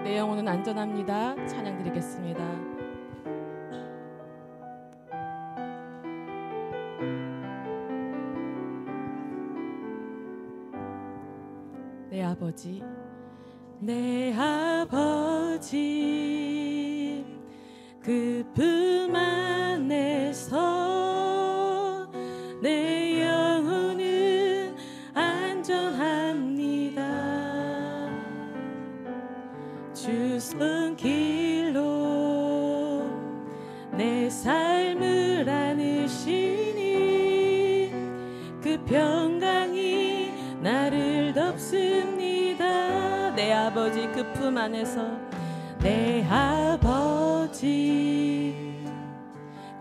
내 영혼은 안전합니다. 찬양 드리겠습니다. 내 아버지, 내 아버지, 그 품 안에서 내 영혼은 안전합니다. 주 손길로 내 삶을 안으시니 그 평강이 나를 덮습니다. 내 아버지 그 품 안에서, 내 아버지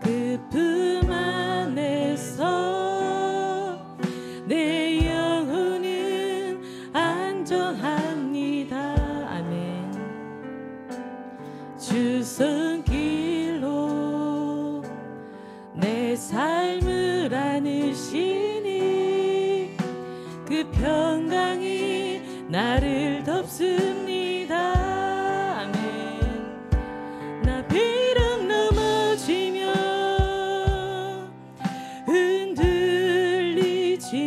그 품 안에서 내 영혼은 안전합니다. 아멘. 주 손길로 내 삶을 안으시니 그 평강이 나를 덮습니다. 아멘. 나 비록 넘어지며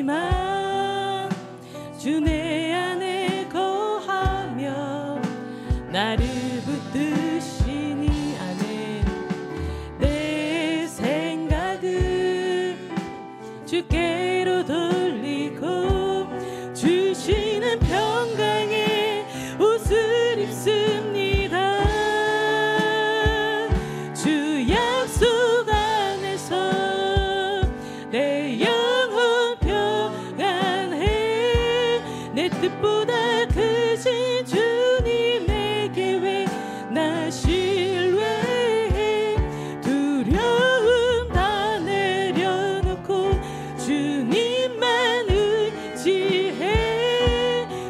흔들리지만 주 내 안에 거하며 나를 붙드시니. 아멘. 내 생각을 주께로 돌리고 주시는 평강의 옷을 입습니다. 주 약속 안에서 내 영혼 평안해. 내 뜻보다 크신 주님의 계획 나 신뢰해. 두려움 다 내려놓고 주님만 의지해.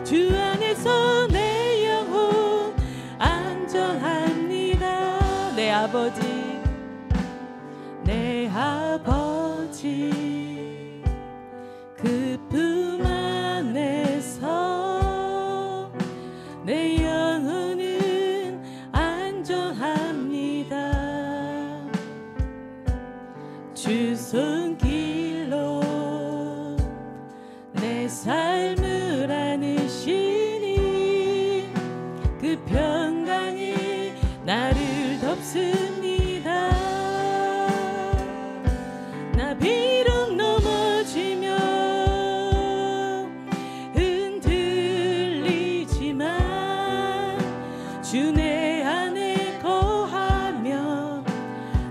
주 안에서 내 영혼 안전합니다. 내 아버지, 내 아버지 그 품 안에서 내 영혼은 안전합니다. 주 손길로 내 삶을 안으시니 그 평강이 나를 덮습니다. 나 비록 넘어지며 흔들리지만 주 내 안에 거하며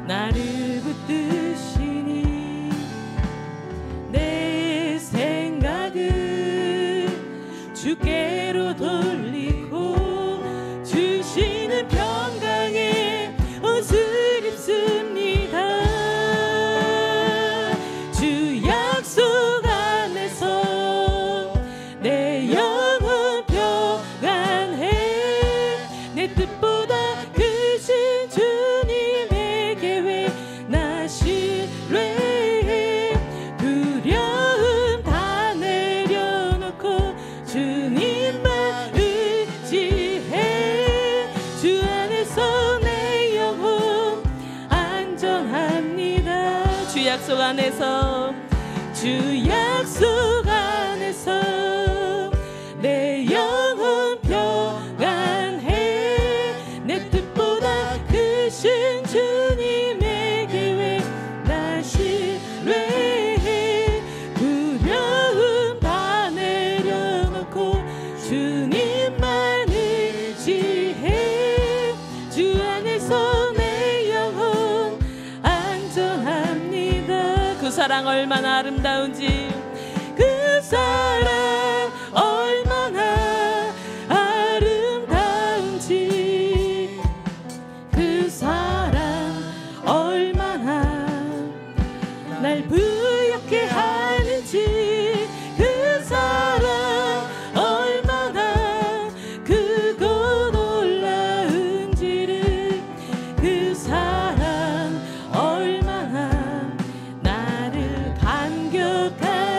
나를 붙드시니. 내 생각을 주께로 돌리고 주시는 평강의 옷을 입습니다. 주 약속 안에서 내 영혼 평안해. 내 뜻보다 크신 주님의 계획 나 신뢰해. 두려움 다 내려놓고 주님만 의지해. 주 안에서 내 영혼 안전합니다. 주 약속 안에서, 주 약속 안에서 내 영혼 평안해. 내 뜻보다 크신 주님의 계획 나 신뢰해. 두려움 다 내려놓고 주님만 의지해. 주 안에서 내 영혼 안전합니다. 그 사랑 얼마나 아름다운지, 그 사랑 얼마나 아름다운지, 그 사랑 얼마나 날 부엽게 하는지, 그 사랑 얼마나 크고 놀라운지를, 그 사랑 얼마나 나를 감격하는지.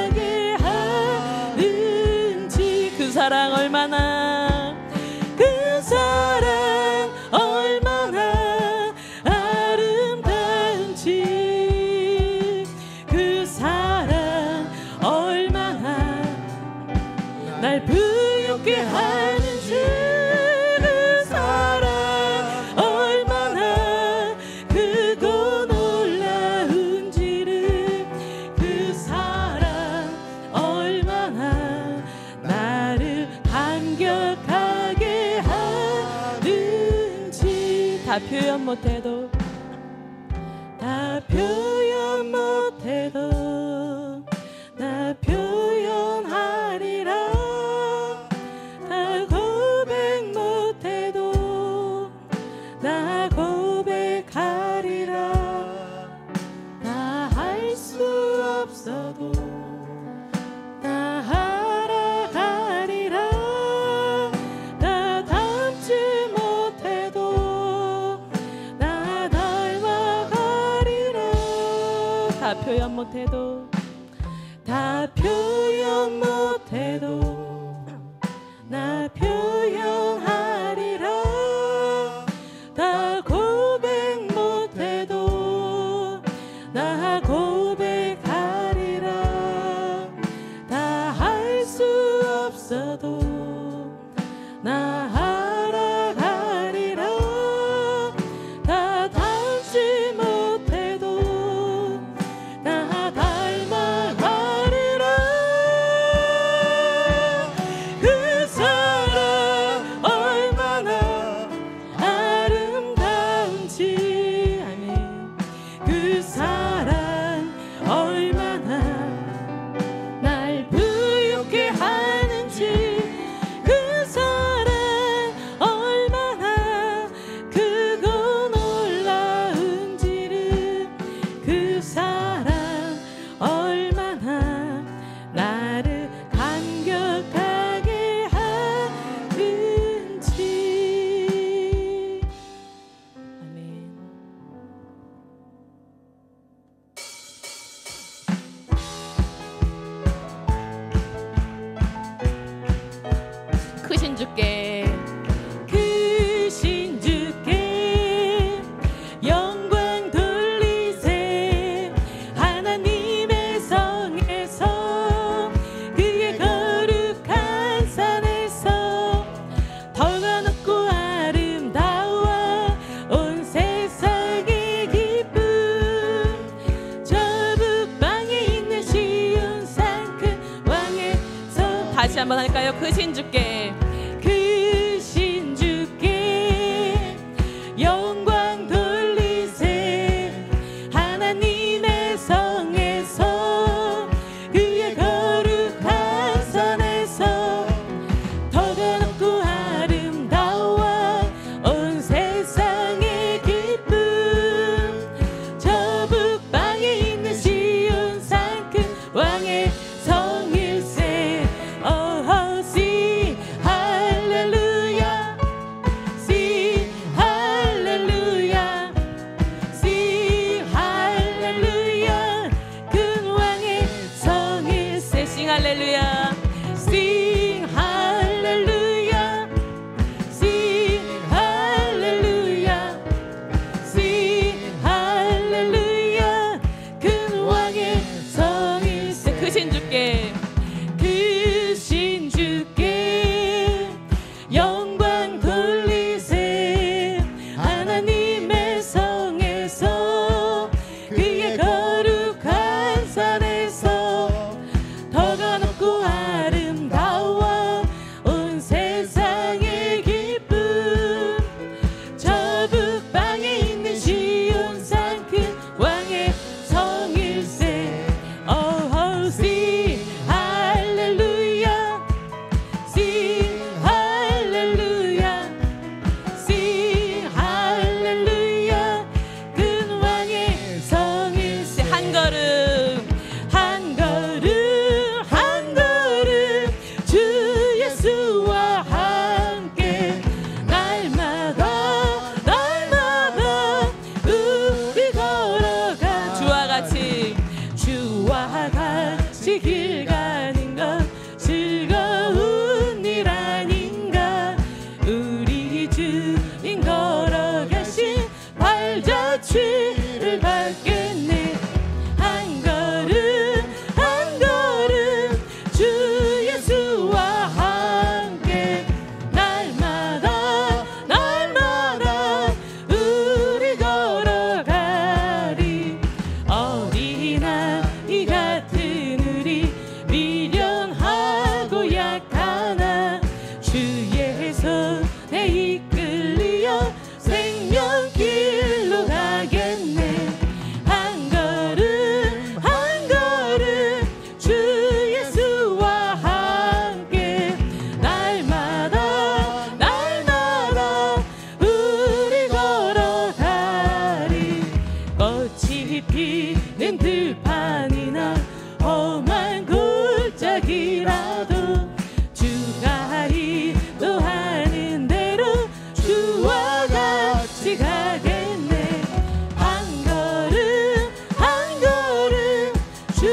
다 표현 못해도 다 표현 못해도 나 표현하리라 다 고백 못해도 나 고백하리라 나 할 수 없어도 나 하라 가리라 나 닮지 못해도 나 닮아가리라 다 표현 못해도 다 표현 못해도 나 표현하리라 다 고백 못해도 나 고백하리라 다 할 수 없어도 나 하라 가리라 다 닮지 못해도 나 닮아가리라 그 사랑 얼마나 아름다운지 아멘 그 사랑 얼마나 날 부유케 하는지 그 사랑 얼마나 크고 놀라운지를 그 사랑 얼마나 나를 감격하게 하는지 아멘. 크신 주께 크신 주께 영광 돌리세 하나님의 성에서 그의 거룩한 산에서 덕가 높고 아름다워 온 세상의 기쁨 저 북방에 있는 시온 산 큰 왕의 성 다시 한번 할까요? 크신 주께 크신 주께 영광 돌리세 하나님의 성에서 그의 거룩한 산에서 덕가 높고 아름다워 온 세상의 기쁨 저 북방에 있는 시온 산 큰 왕의 성일세 Oh sing hallelujah sing hallelujah sing hallelujah 큰 왕의 성일세 sing hallelujah sing hallelujah sing hallelujah sing hallelujah 큰 왕의 성일세 크신 주께 크신 주께 영광 돌리세 하나님의 성에서 그의 거룩한 산에서 덕가 높고 아름다워 시작이라도 주가 인도하는 대로 주와 같이 가겠네. 한 걸음 한 걸음 주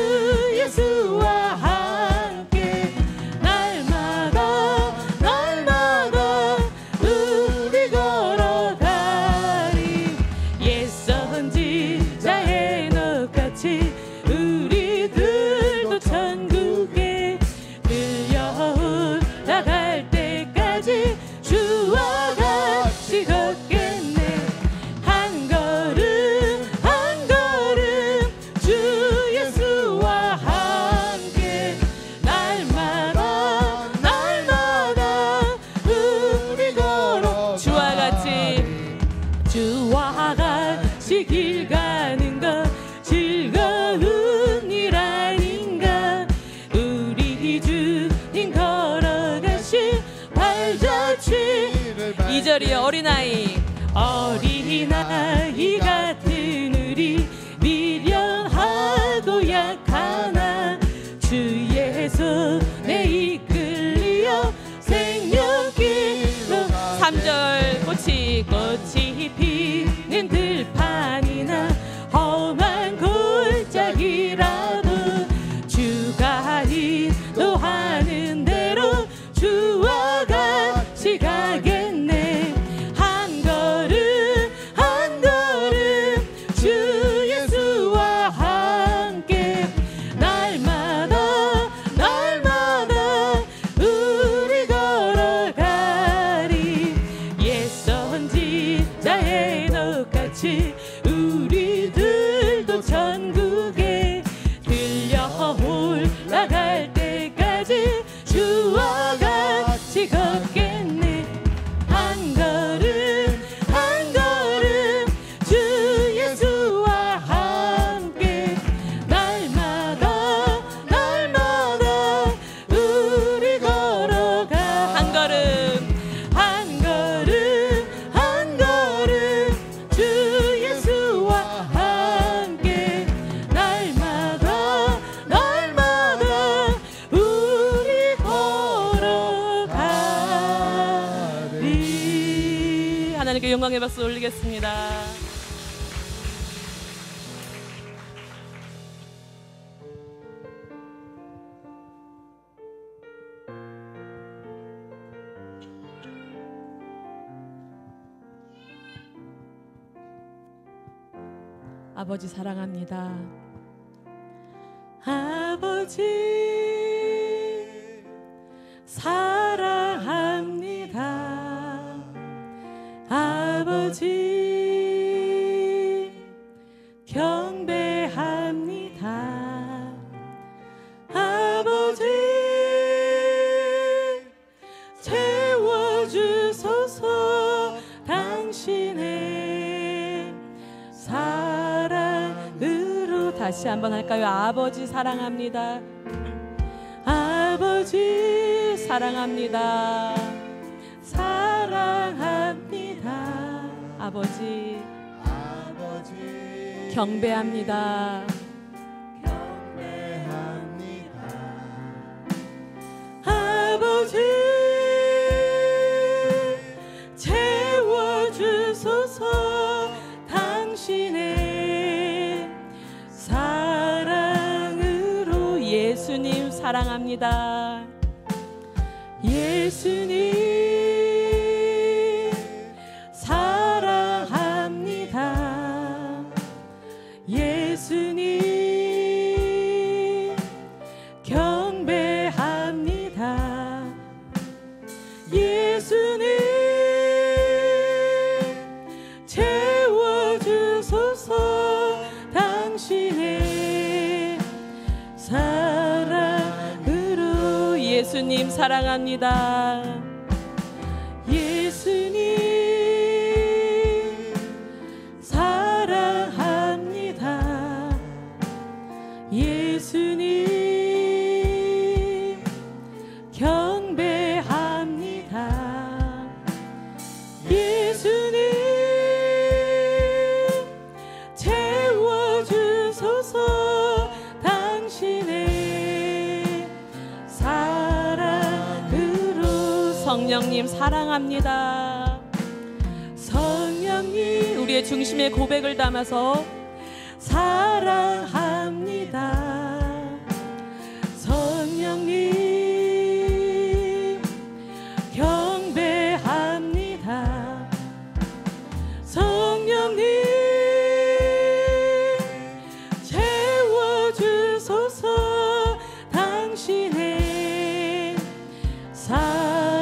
예수와 함께 날마다 날마다 우리 걸어가리. 옛 선지자의 녹같이 우리들도 천국에 들려 올라갈 때까지 주와 같이 걷겠네. 한 걸음 한 걸음 주 예수와 함께 날마다 날마다 우리 걸어 주와 같이 길 가는 것 즐거운 일 아닌가. 우리 주님 걸어가신 발자취. 2절이요. 어린아이 같은 우리 미련하고 약하나 주의 손에 이끌려 생명길로. 3절 꽃이 피는 들판이나 험한 골짜기라도 주가 인도하는 대로 주와 같이 가겠네. 한 걸음 한 걸음 주 예수와 함께 날마다 날마다 우리 걸어가리. 옛 선지자의 녹같이 우리들도 천국에 들려 올라갈 때까지 주와 같이 걷겠네. 한 걸음 한 걸음 주 예수와 함께 날마다 날마다 우리 걸어가. 한 걸음 한 걸음 한 걸음 주 예수와 함께 날마다 날마다 우리 걸어가리. 하나님께 영광의 박수 올리겠습니다. 아버지 사랑합니다. 아버지 사랑합니다. 아버지 경배합니다. 아버지 채워주소서. 당신의 사랑으로. 다시 한번 할까요? 아버지 사랑합니다. 아버지 사랑합니다. 사랑합니다. 아버지 경배합니다. 아버지 채워주소서. 당신의 사랑으로. 예수님 사랑합니다. 예수님 사랑합니다. 예수님 경배합니다. 예수님 채워주소서. 당신의 사랑으로. 예수님 사랑합니다. 예수님 사랑합니다. 예수님 경배합니다. 예수님 채워주소서. 당신의 성령님 사랑합니다. 성령님, 우리의 중심에 고백을 담아서 사랑합니다. 성령님 경배합니다. 성령님 채워주소서. 당신의 사랑으로.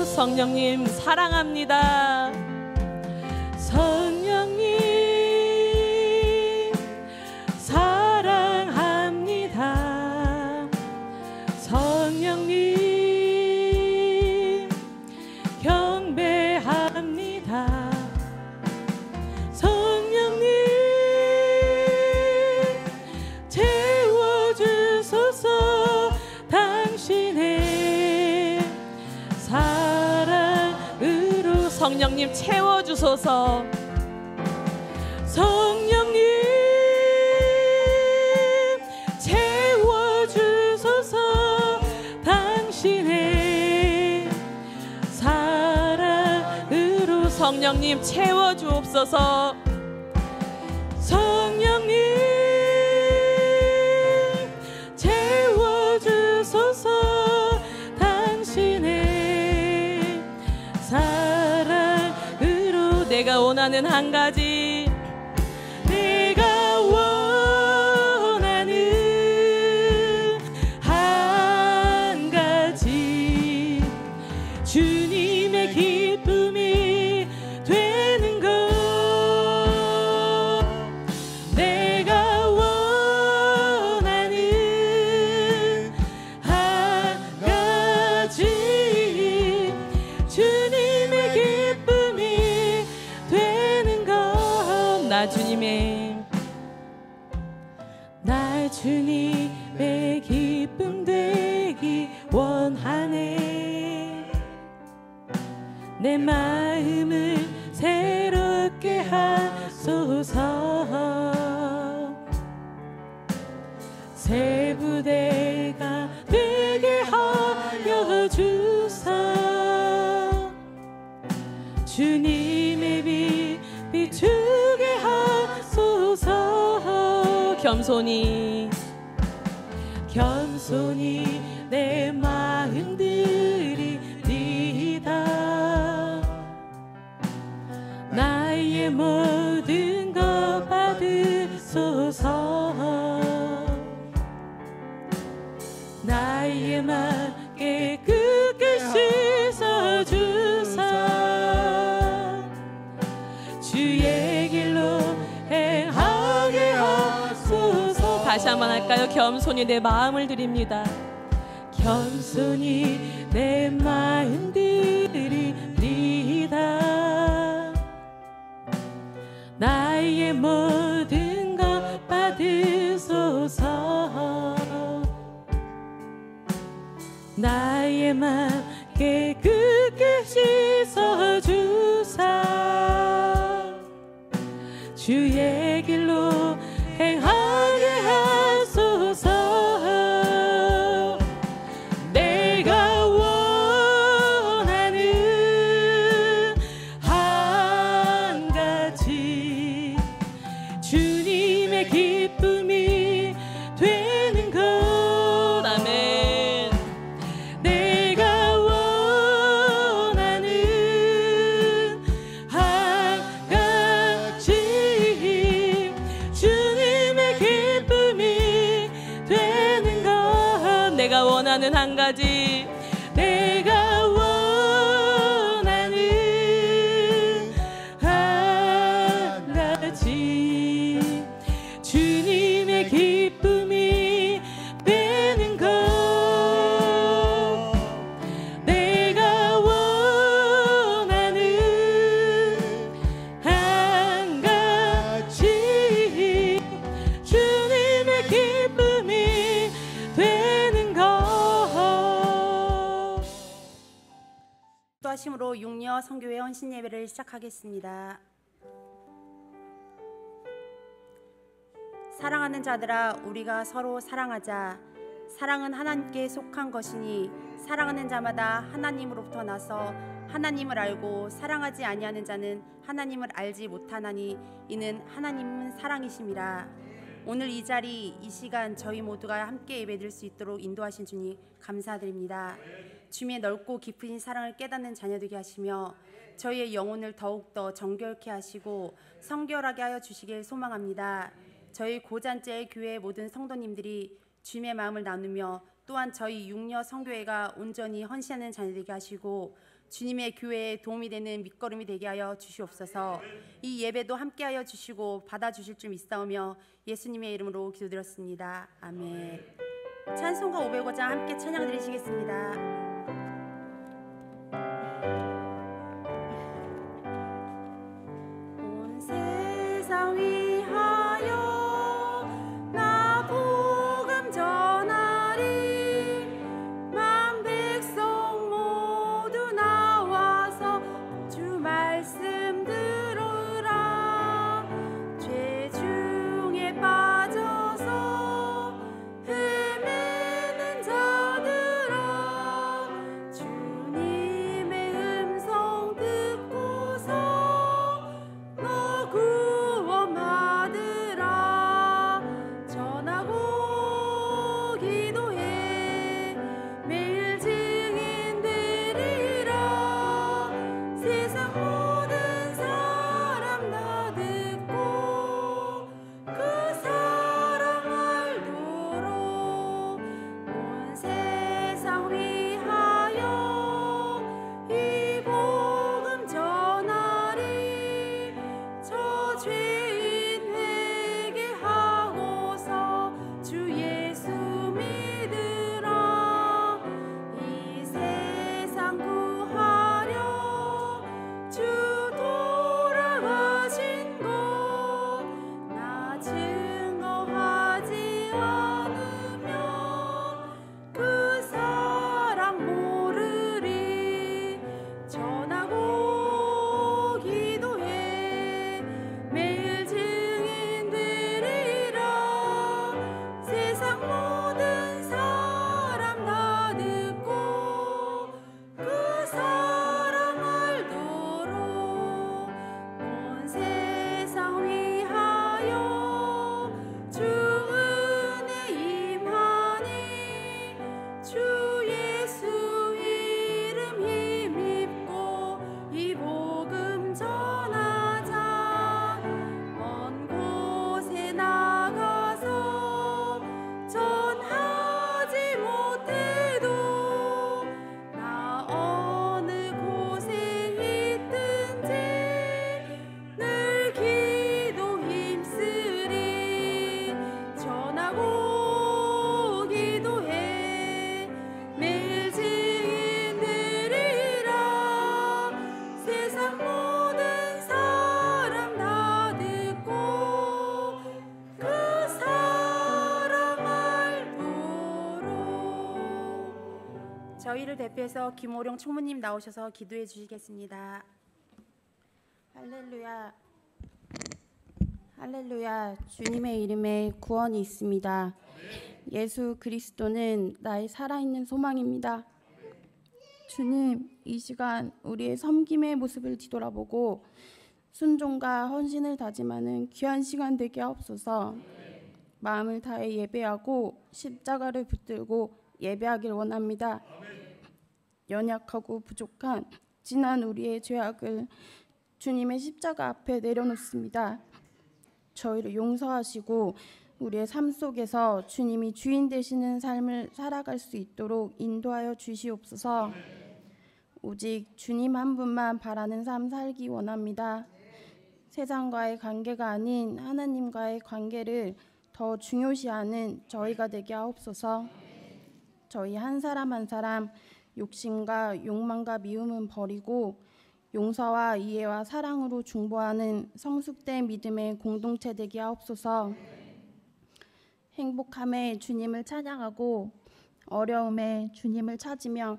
성령님 사랑합니다. 성령님 사랑합니다. 성령님 경배합니다. 성령님 채워주소서. 당신의 사랑으로. 성령님 채워주소서. 성령님 채워주소서. 당신의 사랑으로. 성령님 채워주옵소서. 성령님 채워주소서. 당신의 사랑으로. 내가 원하는 한 가지, 내가 원하는 한 가지, 주님의 기쁨이 되는 것. 내가 원하는 한 가지, 주님의 기쁨이 되는 것. 나 주님의 기쁨 되기 원하네. 내 마음을 새롭게 하소서. 새 부대가 되게 하여 주사. 주님의 빛 비추게 하소서. 겸손히 내 마음 드리리다. 나의 모든 것 받으소서. 나의 맘 깨끗이 씻어주사. 주의 길로 행하게 하소서. 다시 한번 할까요? 겸손히 내 마음을 드립니다. 겸손히 내 마음 드리리다. 나의 모든 것 받으소서. 나의 맘 깨끗이 씻어주사. 주의 길로 행하게 하소서. 내가 원하는 한 가지, 주님의 기쁨이 되는 것. 아멘. 내가 원하는 한 가지, 주님의 기쁨이 되는 것. 내가 원하는 한 가지, 내가 원하는 한 가지, 주님의 기쁨이 되는 것. 내가 원하는 한 가지, 주님의 기쁨이 되는 것. 기도하심으로 육려 선교회 헌신 예배를 시작하겠습니다. 사랑하는 자들아, 우리가 서로 사랑하자. 사랑은 하나님께 속한 것이니 사랑하는 자마다 하나님으로부터 나서 하나님을 알고 사랑하지 아니하는 자는 하나님을 알지 못하나니 이는 하나님은 사랑이심이라. 오늘 이 자리 이 시간 저희 모두가 함께 예배드릴 수 있도록 인도하신 주님 감사드립니다. 주님의 넓고 깊으신 사랑을 깨닫는 자녀 되게 하시며 저희의 영혼을 더욱더 정결케 하시고 성결하게 하여 주시길 소망합니다. 저희 고잔째 교회 모든 성도님들이 주님의 마음을 나누며 또한 저희 육녀 성교회가 온전히 헌신하는 자녀 되게 하시고 주님의 교회에 도움이 되는 밑거름이 되게 하여 주시옵소서. 이 예배도 함께하여 주시고 받아주실 줄 믿사오며 예수님의 이름으로 기도드렸습니다. 아멘. 찬송가 505장 함께 찬양 드리시겠습니다. 온 세상 위하여 나 복음 전하리. 만 백성 모두 나와서 주 말씀 들으라. 죄 중에 빠져서 헤매는 자들아, 주님의 음성 듣고서 너 구원 받으라. 전하고 기도해 매일 증인 되리라. 세상 모든 사람 다 듣고 그 사랑 알도록 온 세상 위하여 이 복음 전하리. 저 죄인 회개하고서 주 예수 믿으라. 이 세상 구하려 주 돌아가신 것 나 증거하지 않으면 그 사랑 모르리. 전하고 기도해 매일 증인 되리라. 세상 모든 사람 다 듣고 그 사랑 알도록 온 세상 위하여 주 은혜 임하니. 주 예수 이름 힘입고 이 복음 전하자. 먼 곳에 나가서 전하지 못해도 나 어느 곳에 있든지 늘 기도 힘쓰리. 전하고 기도해 매일 증인 되리라. 세상 모든 사람 다 듣고 그 사랑 알도록. 저희를 대표해서 김호령 총무님 나오셔서 기도해 주시겠습니다. 할렐루야. 할렐루야. 주님의 이름에 구원이 있습니다. 예수 그리스도는 나의 살아있는 소망입니다. 주님, 이 시간 우리의 섬김의 모습을 뒤돌아보고 순종과 헌신을 다짐하는 귀한 시간 되게 하옵소서. 마음을 다해 예배하고 십자가를 붙들고 예배하길 원합니다. 연약하고 부족한 지난 우리의 죄악을 주님의 십자가 앞에 내려놓습니다. 저희를 용서하시고 우리의 삶 속에서 주님이 주인 되시는 삶을 살아갈 수 있도록 인도하여 주시옵소서. 오직 주님 한 분만 바라는 삶 살기 원합니다. 세상과의 관계가 아닌 하나님과의 관계를 더 중요시하는 저희가 되게 하옵소서. 저희 한 사람 한 사람 욕심과 욕망과 미움은 버리고 용서와 이해와 사랑으로 중보하는 성숙된 믿음의 공동체 되게 하옵소서. 행복함에 주님을 찬양하고 어려움에 주님을 찾으며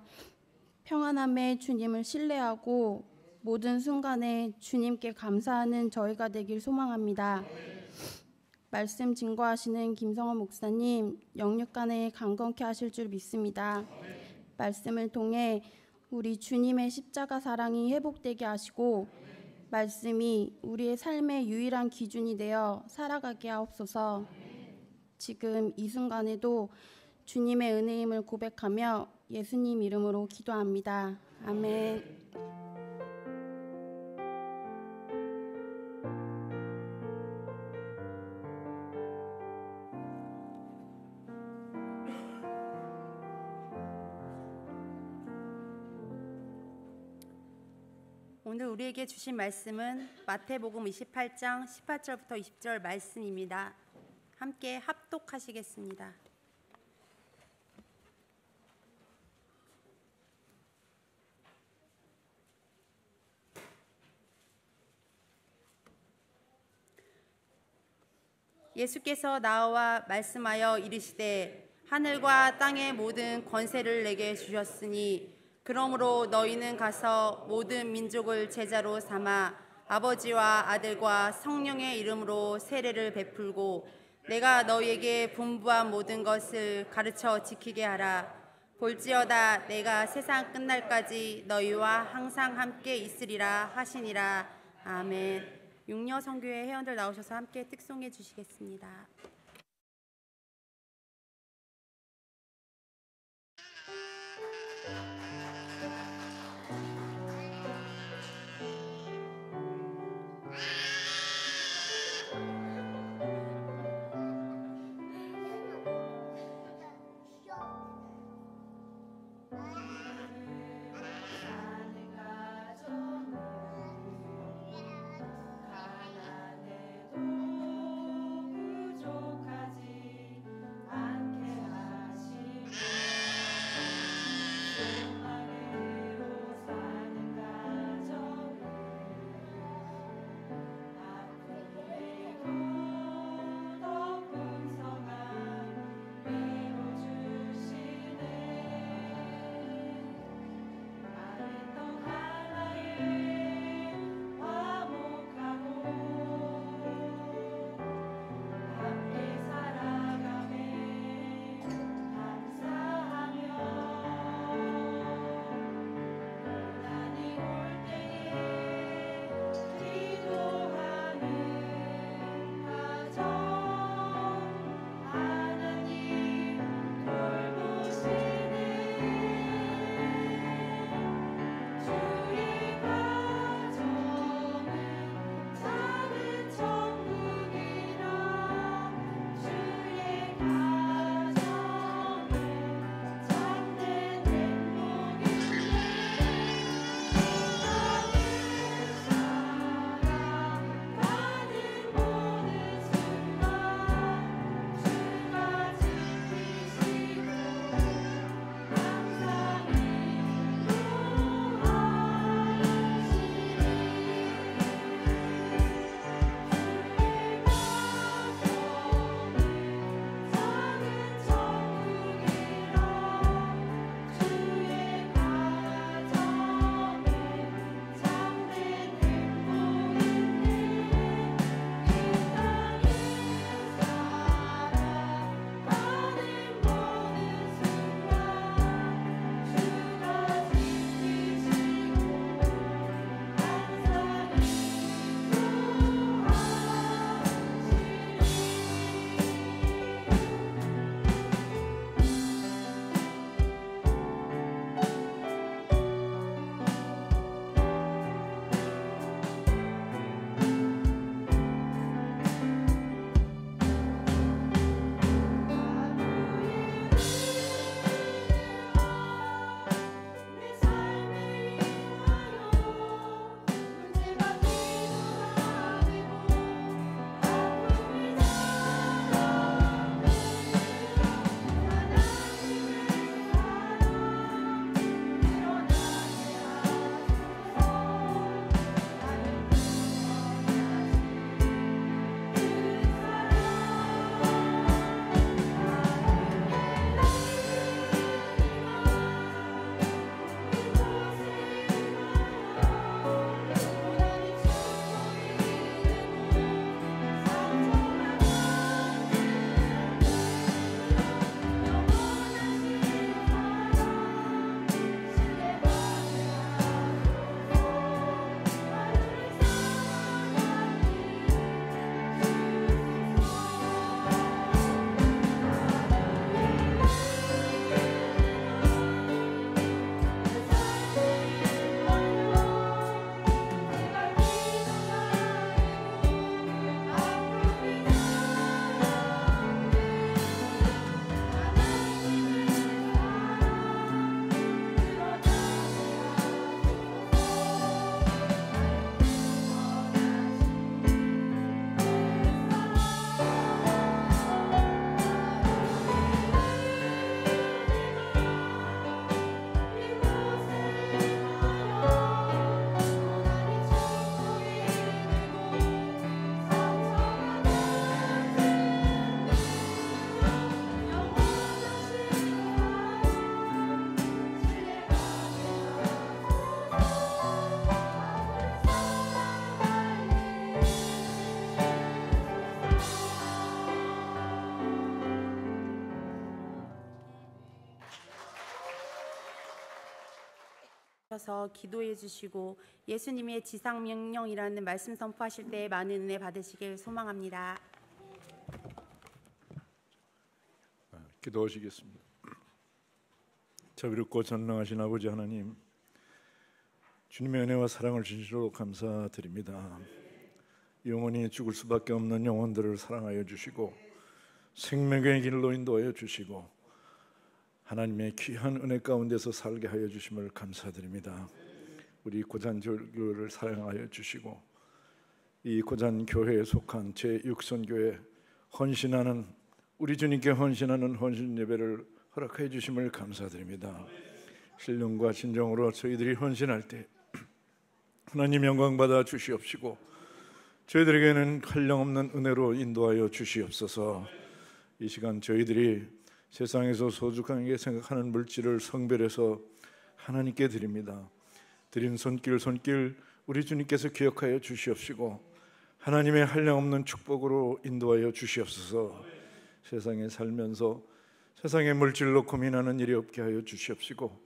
평안함에 주님을 신뢰하고 모든 순간에 주님께 감사하는 저희가 되길 소망합니다. 말씀 증거하시는 김성원 목사님 영육간에 강건케 하실 줄 믿습니다. 말씀을 통해 우리 주님의 십자가 사랑이 회복되게 하시고 말씀이 우리의 삶의 유일한 기준이 되어 살아가게 하옵소서. 지금 이 순간에도 주님의 은혜임을 고백하며 예수님 이름으로 기도합니다. 아멘. 오늘 우리에게 주신 말씀은 마태복음 28장 18절부터 20절 말씀입니다. 함께 합독하시겠습니다. 예수께서 나와 말씀하여 이르시되 하늘과 땅의 모든 권세를 내게 주셨으니 그러므로 너희는 가서 모든 민족을 제자로 삼아 아버지와 아들과 성령의 이름으로 세례를 베풀고 내가 너희에게 분부한 모든 것을 가르쳐 지키게 하라. 볼지어다 내가 세상 끝날까지 너희와 항상 함께 있으리라 하시니라. 아멘. 육려 선교회 회원들 나오셔서 함께 특송해 주시겠습니다. 가난해도 부족 서서 기도해 주시고 예수님의 지상 명령이라는 말씀 선포하실 때 많은 은혜 받으시길 소망합니다. 기도하시겠습니다. 자비롭고 전능하신 아버지 하나님, 주님의 은혜와 사랑을 진실로 감사드립니다. 영원히 죽을 수밖에 없는 영혼들을 사랑하여 주시고 생명의 길로 인도하여 주시고 하나님의 귀한 은혜 가운데서 살게 하여 주심을 감사드립니다. 우리 고잔교회를 사랑하여 주시고 이 고잔교회에 속한 제6선교회 헌신하는 우리 주님께 헌신하는 헌신 예배를 허락해 주심을 감사드립니다. 신령과 진정으로 저희들이 헌신할 때 하나님 영광 받아 주시옵시고 저희들에게는 한량없는 은혜로 인도하여 주시옵소서. 이 시간 저희들이 세상에서 소중하게 생각하는 물질을 성별해서 하나님께 드립니다. 드린 손길 우리 주님께서 기억하여 주시옵시고 하나님의 한량없는 축복으로 인도하여 주시옵소서. 세상에 살면서 세상의 물질로 고민하는 일이 없게 하여 주시옵시고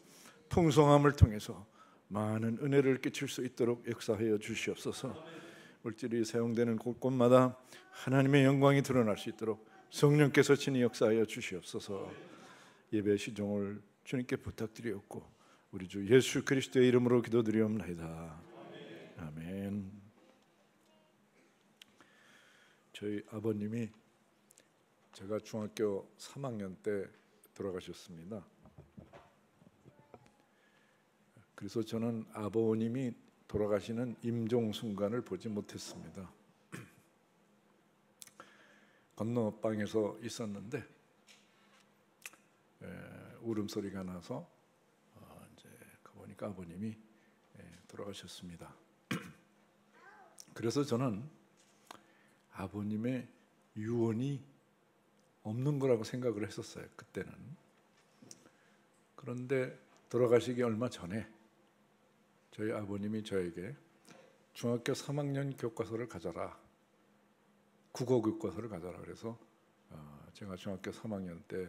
풍성함을 통해서 많은 은혜를 끼칠 수 있도록 역사하여 주시옵소서. 물질이 사용되는 곳곳마다 하나님의 영광이 드러날 수 있도록 성령께서 친히 역사하여 주시옵소서. 예배 시종을 주님께 부탁드리옵고 우리 주 예수 그리스도의 이름으로 기도드리옵나이다. 아멘. 저희 아버님이 제가 중학교 3학년 때 돌아가셨습니다. 그래서 저는 아버님이 돌아가시는 임종 순간을 보지 못했습니다. 건너 방에서 있었는데 울음소리가 나서 이제 가보니까 아버님이 돌아가셨습니다. 그래서 저는 아버님의 유언이 없는 거라고 생각을 했었어요, 그때는. 그런데 돌아가시기 얼마 전에 저희 아버님이 저에게 중학교 3학년 교과서를 가져라, 국어 교과서를 가져라 그래서 제가 중학교 3학년 때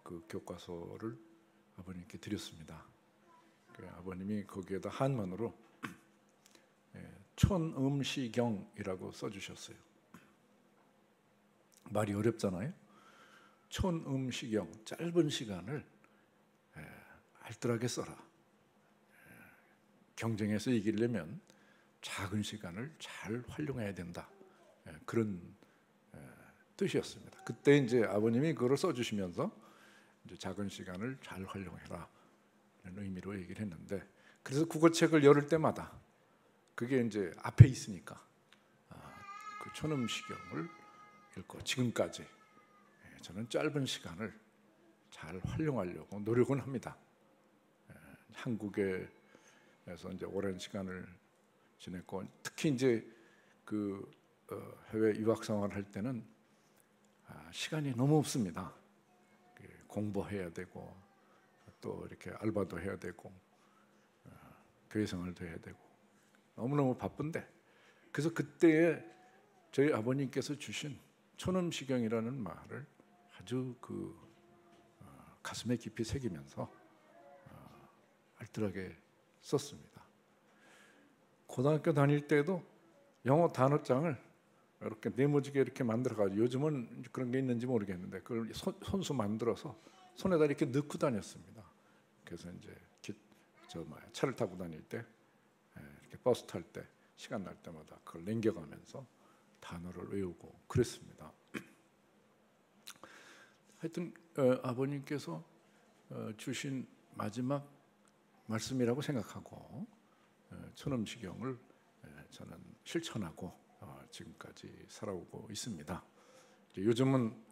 그 교과서를 아버님께 드렸습니다. 아버님이 거기에다 한문으로 촌음시경이라고 써주셨어요. 말이 어렵잖아요. 촌음시경, 짧은 시간을 알뜰하게 써라. 경쟁에서 이기려면 작은 시간을 잘 활용해야 된다. 그런 뜻이었습니다. 그때 이제 아버님이 그걸 써주시면서 이제 작은 시간을 잘 활용해라 이런 의미로 얘기를 했는데, 그래서 국어책을 열을 때마다 그게 이제 앞에 있으니까 그 촌음시경을 읽고 지금까지 저는 짧은 시간을 잘 활용하려고 노력은 합니다. 한국에서 이제 오랜 시간을 지냈고 특히 이제 그 해외 유학 생활을 할 때는 시간이 너무 없습니다. 공부해야 되고 또 이렇게 알바도 해야 되고 교회 생활도 해야 되고 너무너무 바쁜데, 그래서 그때에 저희 아버님께서 주신 촌음시경이라는 말을 아주 가슴에 깊이 새기면서 알뜰하게 썼습니다. 고등학교 다닐 때도 영어 단어장을 이렇게 네모지게 이렇게 만들어가지고, 요즘은 그런 게 있는지 모르겠는데 그걸 손수 만들어서 손에다 이렇게 넣고 다녔습니다. 그래서 이제 차를 타고 다닐 때 이렇게 버스 탈 때 시간 날 때마다 그걸 남겨가면서 단어를 외우고 그랬습니다. 하여튼 아버님께서 주신 마지막 말씀이라고 생각하고 촌음시경을 저는 실천하고 지금까지 살아오고 있습니다. 요즘은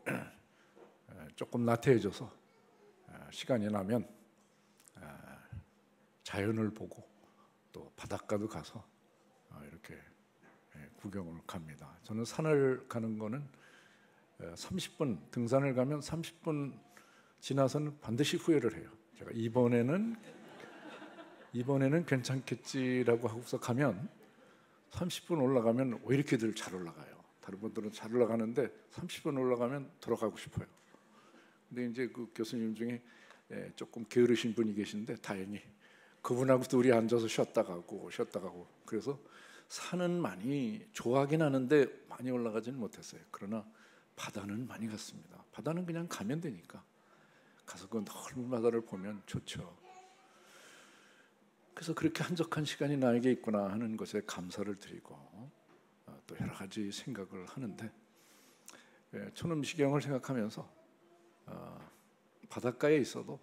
조금 나태해져서 시간이 나면 자연을 보고 또 바닷가도 가서 이렇게 구경을 갑니다. 저는 산을 가는 거는 30분 등산을 가면 30분 지나서는 반드시 후회를 해요. 제가 이번에는 괜찮겠지라고 하고서 가면 30분 올라가면 왜 이렇게들 잘 올라가요? 다른 분들은 잘 올라가는데 30분 올라가면 돌아가고 싶어요. 근데 이제 그 교수님 중에 조금 게으르신 분이 계신데 다행히 그분하고 둘이 앉아서 쉬었다 가고 그래서 산은 많이 좋아하긴 하는데 많이 올라가지는 못했어요. 그러나 바다는 많이 갔습니다. 바다는 그냥 가면 되니까 가서 그 넓은 바다를 보면 좋죠. 그래서 그렇게 한적한 시간이 나에게 있구나 하는 것에 감사를 드리고 또 여러 가지 생각을 하는데 촌음시경을 생각하면서 바닷가에 있어도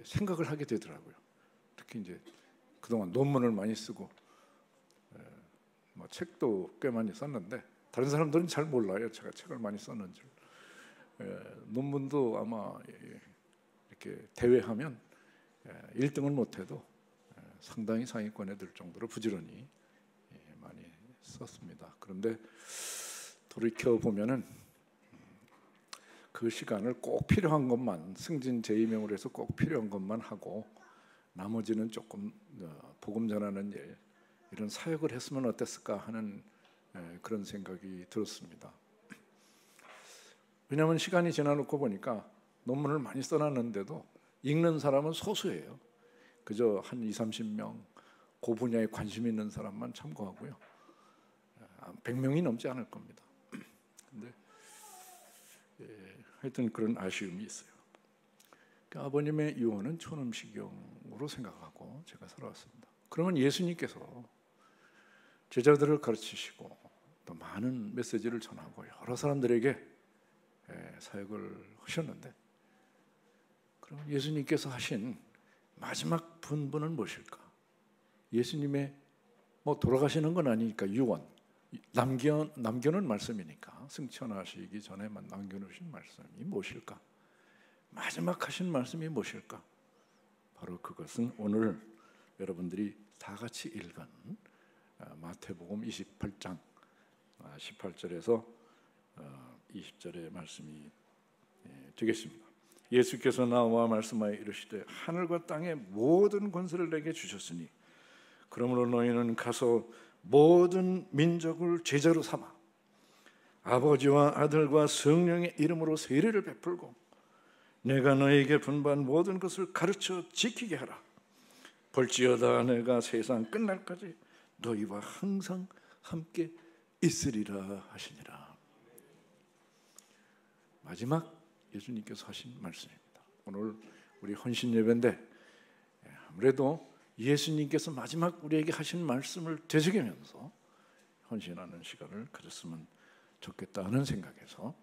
생각을 하게 되더라고요. 특히 이제 그동안 논문을 많이 쓰고 뭐 책도 꽤 많이 썼는데 다른 사람들은 잘 몰라요. 제가 책을 많이 썼는 줄. 논문도 아마 이렇게 대회하면 1등은 못해도 상당히 상위권에 들 정도로 부지런히 많이 썼습니다. 그런데 돌이켜 보면은 그 시간을 꼭 필요한 것만 승진 재임용을 해서 꼭 필요한 것만 하고 나머지는 조금 복음 전하는 일 이런 사역을 했으면 어땠을까 하는 그런 생각이 들었습니다. 왜냐하면 시간이 지나놓고 보니까 논문을 많이 써놨는데도 읽는 사람은 소수예요. 그저 한 20-30명 그 분야에 관심 있는 사람만 참고하고요. 100명이 넘지 않을 겁니다. 근데 하여튼 그런 아쉬움이 있어요. 그러니까 아버님의 유언은 촌음시경으로 생각하고 제가 살아왔습니다. 그러면 예수님께서 제자들을 가르치시고 또 많은 메시지를 전하고 여러 사람들에게 사역을 하셨는데 그럼 예수님께서 하신 마지막 분부는 무엇일까? 예수님의 뭐 돌아가시는 건 아니니까 유언 남겨놓은 말씀이니까 승천하시기 전에만 남겨놓으신 말씀이 무엇일까? 마지막 하신 말씀이 무엇일까? 바로 그것은 오늘 여러분들이 다 같이 읽은 마태복음 28장 18절에서 20절의 말씀이 되겠습니다. 예수께서 나와 말씀하여 이르시되 하늘과 땅의 모든 권세를 내게 주셨으니 그러므로 너희는 가서 모든 민족을 제자로 삼아 아버지와 아들과 성령의 이름으로 세례를 베풀고 내가 너희에게 분부한 모든 것을 가르쳐 지키게 하라. 볼지어다 내가 세상 끝날까지 너희와 항상 함께 있으리라 하시니라. 마지막 예수님께서 하신 말씀입니다. 오늘 우리 헌신 예배인데 아무래도 예수님께서 마지막 우리에게 하신 말씀을 되새기면서 헌신하는 시간을 가졌으면 좋겠다는 생각에서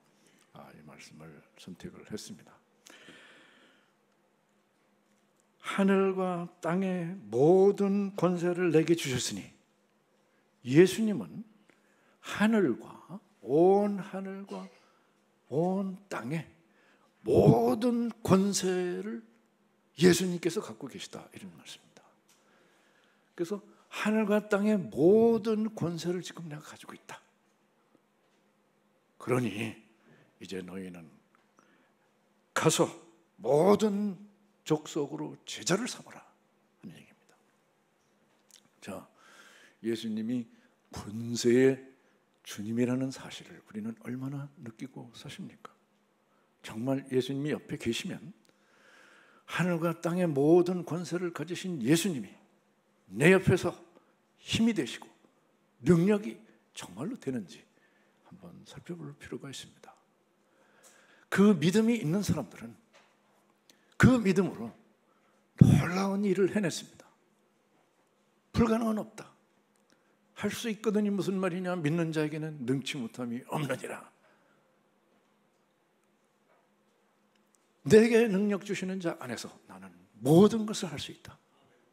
이 말씀을 선택을 했습니다. 하늘과 땅의 모든 권세를 내게 주셨으니 예수님은 하늘과 온 땅의 모든 권세를 예수님께서 갖고 계시다 이런 말씀입니다. 그래서 하늘과 땅의 모든 권세를 지금 내가 가지고 있다. 그러니 이제 너희는 가서 모든 족속으로 제자를 삼아라 하는 얘기입니다. 자, 예수님이 권세의 주님이라는 사실을 우리는 얼마나 느끼고 사십니까? 정말 예수님이 옆에 계시면 하늘과 땅의 모든 권세를 가지신 예수님이 내 옆에서 힘이 되시고 능력이 정말로 되는지 한번 살펴볼 필요가 있습니다. 그 믿음이 있는 사람들은 그 믿음으로 놀라운 일을 해냈습니다. 불가능은 없다. 할 수 있거든이 무슨 말이냐? 믿는 자에게는 능치 못함이 없느니라. 내게 능력 주시는 자 안에서 나는 모든 것을 할 수 있다.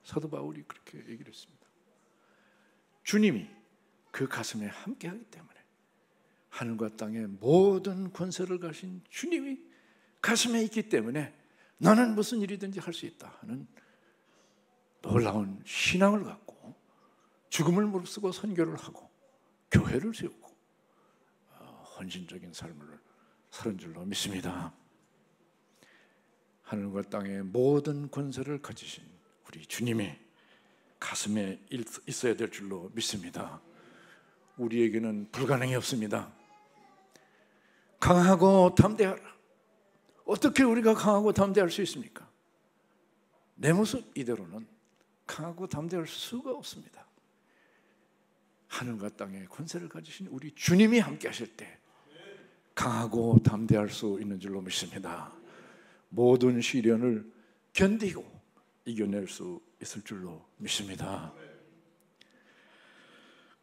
사도 바울이 그렇게 얘기를 했습니다. 주님이 그 가슴에 함께하기 때문에 하늘과 땅의 모든 권세를 가신 주님이 가슴에 있기 때문에 나는 무슨 일이든지 할 수 있다 하는 놀라운 신앙을 갖고 죽음을 무릅쓰고 선교를 하고 교회를 세우고 헌신적인 삶을 사는 줄로 믿습니다. 하늘과 땅의 모든 권세를 가지신 우리 주님의 가슴에 있어야 될 줄로 믿습니다. 우리에게는 불가능이 없습니다. 강하고 담대하라. 어떻게 우리가 강하고 담대할 수 있습니까? 내 모습 이대로는 강하고 담대할 수가 없습니다. 하늘과 땅의 권세를 가지신 우리 주님이 함께 하실 때 강하고 담대할 수 있는 줄로 믿습니다. 모든 시련을 견디고 이겨낼 수 있을 줄로 믿습니다.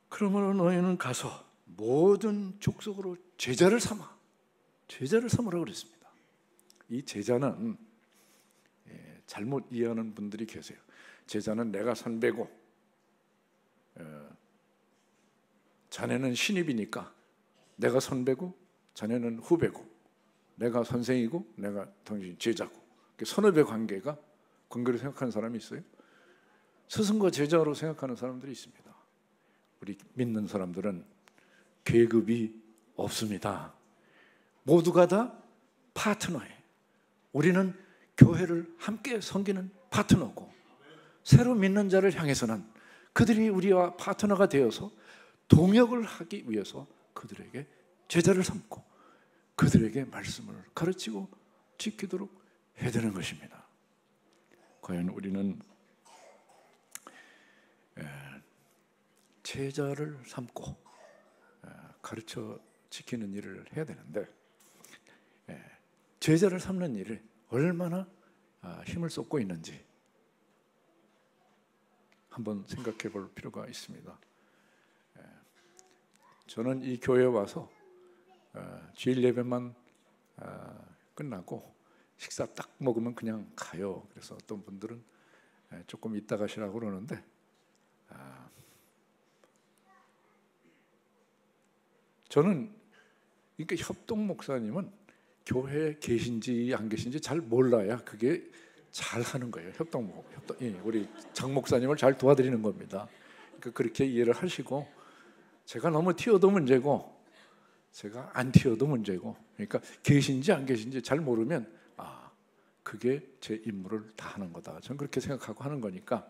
그러므로 너희는 가서 모든 족속으로 제자를 삼으라고 그랬습니다. 이 제자는 잘못 이해하는 분들이 계세요. 제자는 내가 선배고 자네는 신입이니까 내가 선배고 자네는 후배고 내가 선생이고 내가 당신 제자고, 선후배 관계로 생각하는 사람이 있어요. 스승과 제자로 생각하는 사람들이 있습니다. 우리 믿는 사람들은 계급이 없습니다. 모두가 다 파트너예요. 우리는 교회를 함께 섬기는 파트너고, 새로 믿는 자를 향해서는 그들이 우리와 파트너가 되어서 동역을 하기 위해서 그들에게 제자를 삼고 그들에게 말씀을 가르치고 지키도록 해야 되는 것입니다. 과연 우리는 제자를 삼고 가르쳐 지키는 일을 해야 되는데, 제자를 삼는 일을 얼마나 힘을 쏟고 있는지 한번 생각해 볼 필요가 있습니다. 저는 이 교회에 와서 주일 예배만 끝나고 식사 딱 먹으면 그냥 가요. 그래서 어떤 분들은 조금 이따 가시라고 그러는데, 저는 그러니까 협동 목사님은 교회에 계신지 안 계신지 잘 몰라야 그게 잘 하는 거예요. 우리 장 목사님을 잘 도와드리는 겁니다. 그러니까 그렇게 이해를 하시고, 제가 너무 튀어도 문제고 제가 안 튀어도 문제고, 그러니까 계신지 안 계신지 잘 모르면 그게 제 임무를 다 하는 거다. 저는 그렇게 생각하고 하는 거니까.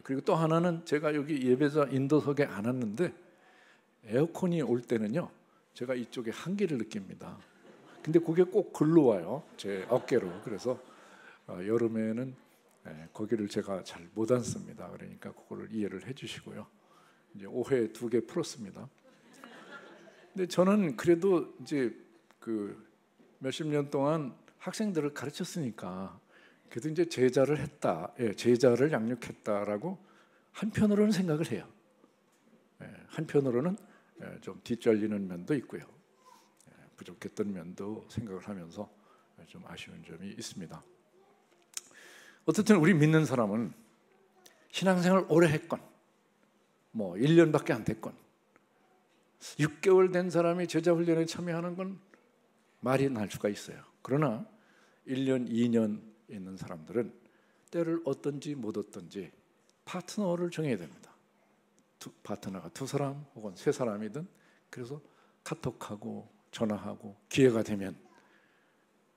그리고 또 하나는, 제가 여기 예배자 인도석에 안 왔는데 에어컨이 올 때는요 제가 이쪽에 한기를 느낍니다. 근데 그게 꼭 글로 와요, 제 어깨로. 그래서 여름에는 거기를 제가 잘 못 앉습니다. 그러니까 그거를 이해를 해주시고요. 이제 오해 2개 풀었습니다. 근데 저는 그래도 이제 그 몇십 년 동안 학생들을 가르쳤으니까 그래도 이제 제자를 했다, 제자를 양육했다라고 한편으로는 생각을 해요. 한편으로는 좀 뒷잘리는 면도 있고요, 부족했던 면도 생각을 하면서 좀 아쉬운 점이 있습니다. 어쨌든 우리 믿는 사람은 신앙생활 오래 했건 1년밖에 안 됐건 6개월 된 사람이 제자 훈련에 참여하는 건 말이 날 수가 있어요. 그러나 1년, 2년 있는 사람들은 때를 얻든지 못 얻든지 파트너를 정해야 됩니다. 파트너가 2사람 혹은 3사람이든, 그래서 카톡하고 전화하고 기회가 되면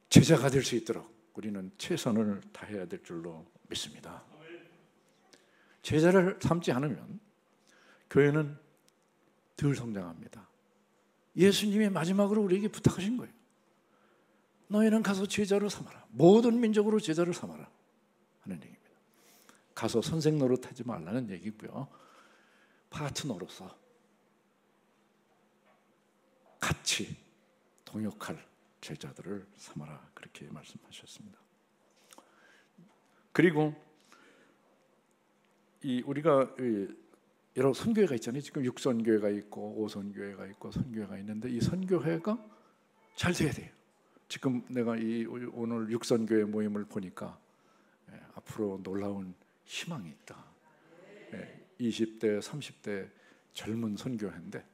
제자가 될 수 있도록 우리는 최선을 다해야 될 줄로 믿습니다. 제자를 삼지 않으면 교회는 덜 성장합니다. 예수님이 마지막으로 우리에게 부탁하신 거예요. 너희는 가서 제자로 삼아라. 모든 민족으로 제자를 삼아라 하는 얘기입니다. 가서 선생 노릇하지 말라는 얘기고요, 파트너로서 같이 동역할 제자들을 삼아라, 그렇게 말씀하셨습니다. 그리고 우리가 여러 선교회가 있잖아요. 지금 육선교회가 있고 오선교회가 있고 선교회가 있는데, 이 선교회가 잘 돼야 돼요. 지금 내가 오늘 육선교회 모임을 보니까 앞으로 놀라운 희망이 있다. 20대, 30대 젊은 선교회인데,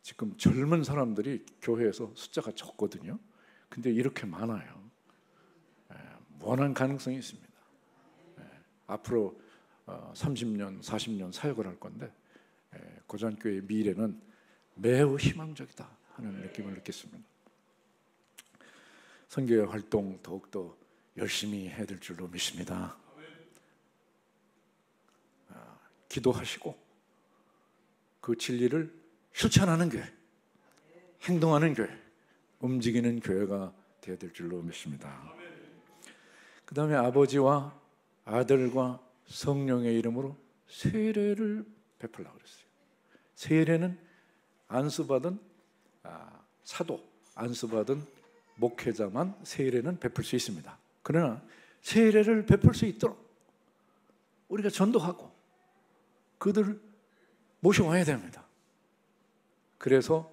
지금 젊은 사람들이 교회에서 숫자가 적거든요. 근데 이렇게 많아요. 무한한 가능성이 있습니다. 앞으로 30년, 40년 사역을 할 건데, 고잔교회의 미래는 매우 희망적이다 하는 느낌을 느꼈습니다. 선교회 활동 더욱더 열심히 해야 될 줄로 믿습니다. 기도하시고 그 진리를 실천하는 교회, 행동하는 교회, 움직이는 교회가 되어야 될 줄로 믿습니다. 그 다음에 아버지와 아들과 성령의 이름으로 세례를 베풀라고 그랬어요. 세례는 안수받은 사도, 안수받은 목회자만 세례는 베풀 수 있습니다. 그러나 세례를 베풀 수 있도록 우리가 전도하고 그들을 모셔와야 됩니다. 그래서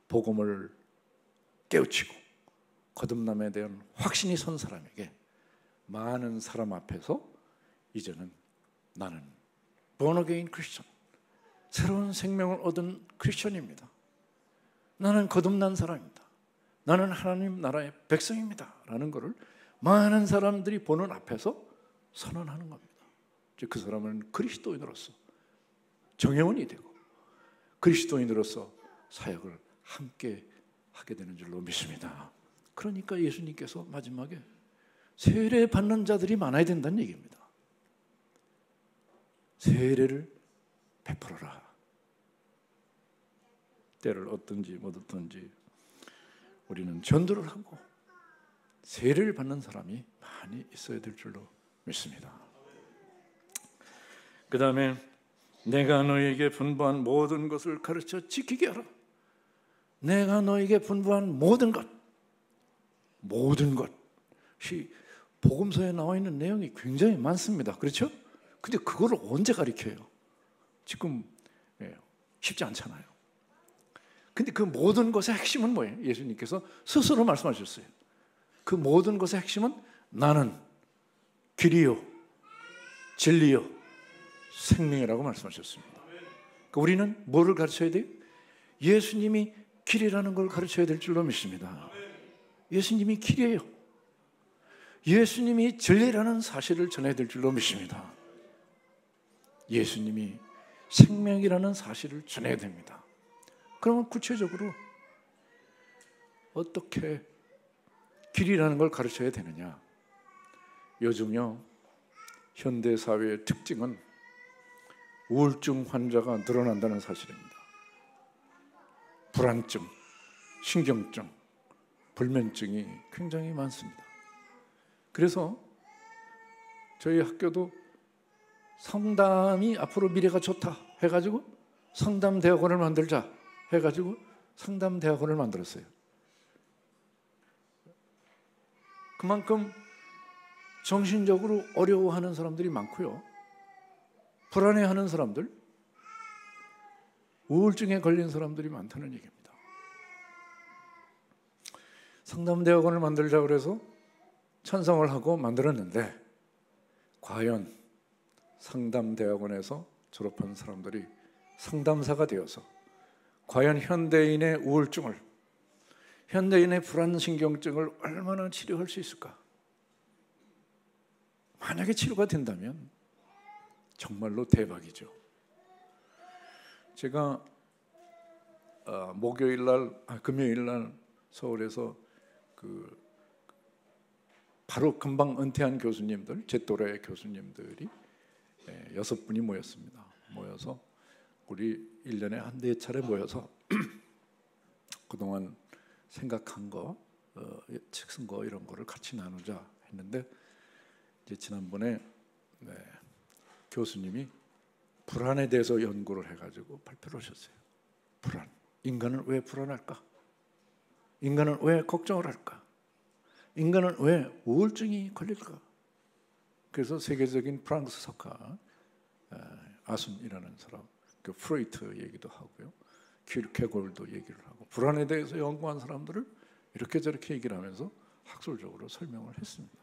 복음을 깨우치고 거듭남에 대한 확신이 선 사람에게 많은 사람 앞에서 이제는 나는 born again 크리스천, 새로운 생명을 얻은 크리스천입니다. 나는 거듭난 사람입니다. 나는 하나님 나라의 백성입니다. 라는 것을 많은 사람들이 보는 앞에서 선언하는 겁니다. 그 사람은 그리스도인으로서 정회원이 되고 그리스도인으로서 사역을 함께 하게 되는 줄로 믿습니다. 그러니까 예수님께서 마지막에 세례 받는 자들이 많아야 된다는 얘기입니다. 세례를 베풀어라. 때를 얻든지 못 얻든지 우리는 전도를 하고 세례를 받는 사람이 많이 있어야 될 줄로 믿습니다. 그 다음에 내가 너에게 분부한 모든 것을 가르쳐 지키게 하라. 내가 너에게 분부한 모든 것이 복음서에 나와 있는 내용이 굉장히 많습니다. 그렇죠? 근데 그거를 언제 가르쳐요? 지금 쉽지 않잖아요. 근데 그 모든 것의 핵심은 뭐예요? 예수님께서 스스로 말씀하셨어요. 그 모든 것의 핵심은 나는 길이요 진리요 생명이라고 말씀하셨습니다. 그러니까 우리는 뭐를 가르쳐야 돼요? 예수님이 길이라는 걸 가르쳐야 될 줄로 믿습니다. 예수님이 길이에요. 예수님이 진리라는 사실을 전해야 될 줄로 믿습니다. 예수님이 생명이라는 사실을 전해야 됩니다. 그러면 구체적으로 어떻게 길이라는 걸 가르쳐야 되느냐? 요즘요 현대사회의 특징은 우울증 환자가 늘어난다는 사실입니다. 불안증, 신경증, 불면증이 굉장히 많습니다. 그래서 저희 학교도 상담이 앞으로 미래가 좋다 해가지고 상담대학원을 만들자 해가지고 상담대학원을 만들었어요. 그만큼 정신적으로 어려워하는 사람들이 많고요. 불안해하는 사람들, 우울증에 걸린 사람들이 많다는 얘기입니다. 상담대학원을 만들자 그래서 찬성을 하고 만들었는데 과연 상담대학원에서 졸업한 사람들이 상담사가 되어서 과연 현대인의 우울증을, 현대인의 불안신경증을 얼마나 치료할 수 있을까? 만약에 치료가 된다면 정말로 대박이죠. 제가 금요일 날 서울에서 바로 금방 은퇴한 교수님들, 제 또래 교수님들이 6분이 모였습니다. 모여서 우리 1년에 한 4차례 모여서 그동안 생각한 거, 책 쓴 거 이런 거를 같이 나누자 했는데 이제 지난번에 교수님이 불안에 대해서 연구를 해가지고 발표를 하셨어요. 불안. 인간은 왜 불안할까? 인간은 왜 걱정을 할까? 인간은 왜 우울증이 걸릴까? 그래서 세계적인 프랑스 석가 아순이라는 사람, 그 프로이트 얘기도 하고요, 킬케골도 얘기를 하고 불안에 대해서 연구한 사람들을 이렇게 저렇게 얘기를 하면서 학술적으로 설명을 했습니다.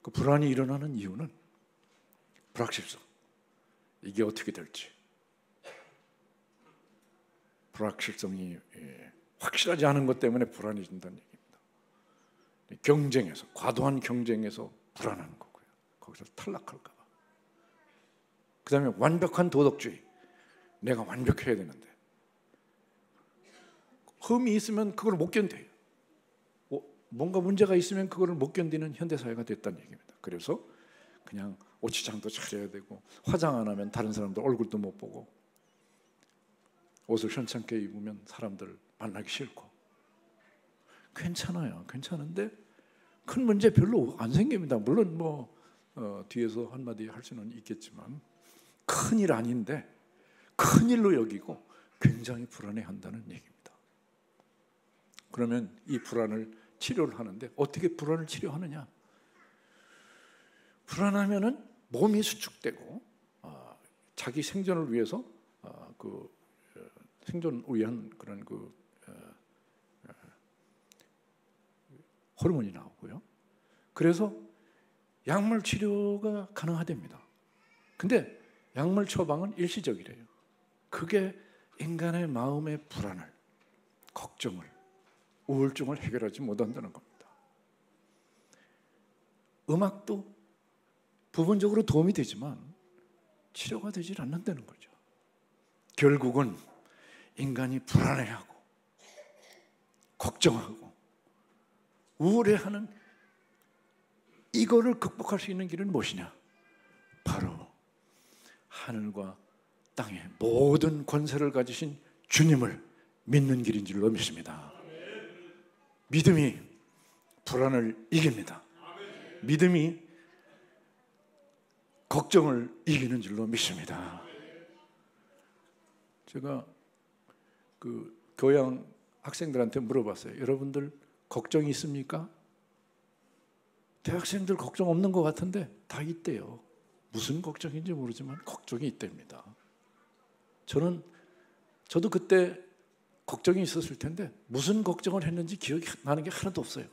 그 불안이 일어나는 이유는 불확실성. 이게 어떻게 될지. 불확실성이 확실하지 않은 것 때문에 불안이 든다는 얘기입니다. 경쟁에서, 과도한 경쟁에서 불안하는 거고요. 거기서 탈락할까 봐. 그 다음에 완벽한 도덕주의. 내가 완벽해야 되는데 흠이 있으면 그걸 못 견뎌요. 뭔가 문제가 있으면 그걸 못 견디는 현대사회가 됐다는 얘기입니다. 그래서 그냥 옷치장도 차려야 되고 화장 안 하면 다른 사람들 얼굴도 못 보고 옷을 현찮게 입으면 사람들 만나기 싫고 괜찮아요. 괜찮은데 큰 문제 별로 안 생깁니다. 물론 뒤에서 한마디 할 수는 있겠지만 큰일 아닌데 큰일로 여기고 굉장히 불안해한다는 얘기입니다. 그러면 이 불안을 치료를 하는데 어떻게 불안을 치료하느냐? 불안하면은 몸이 수축되고 자기 생존을 위해서 생존을 위한 그런 호르몬이 나오고요. 그래서 약물 치료가 가능하답니다. 근데 약물 처방은 일시적이래요. 그게 인간의 마음의 불안을, 걱정을, 우울증을 해결하지 못한다는 겁니다. 음악도 부분적으로 도움이 되지만 치료가 되질 않는다는 거죠. 결국은 인간이 불안해하고 걱정하고 우울해하는 이거를 극복할 수 있는 길은 무엇이냐? 바로 하늘과 땅의 모든 권세를 가지신 주님을 믿는 길인 줄로 믿습니다. 믿음이 불안을 이깁니다. 믿음이 걱정을 이기는 줄로 믿습니다. 제가 교양 학생들한테 물어봤어요. 여러분들 걱정이 있습니까? 대학생들 걱정 없는 것 같은데 다 있대요. 무슨 걱정인지 모르지만 걱정이 있답니다. 저도 그때 걱정이 있었을 텐데 무슨 걱정을 했는지 기억이 나는 게 하나도 없어요.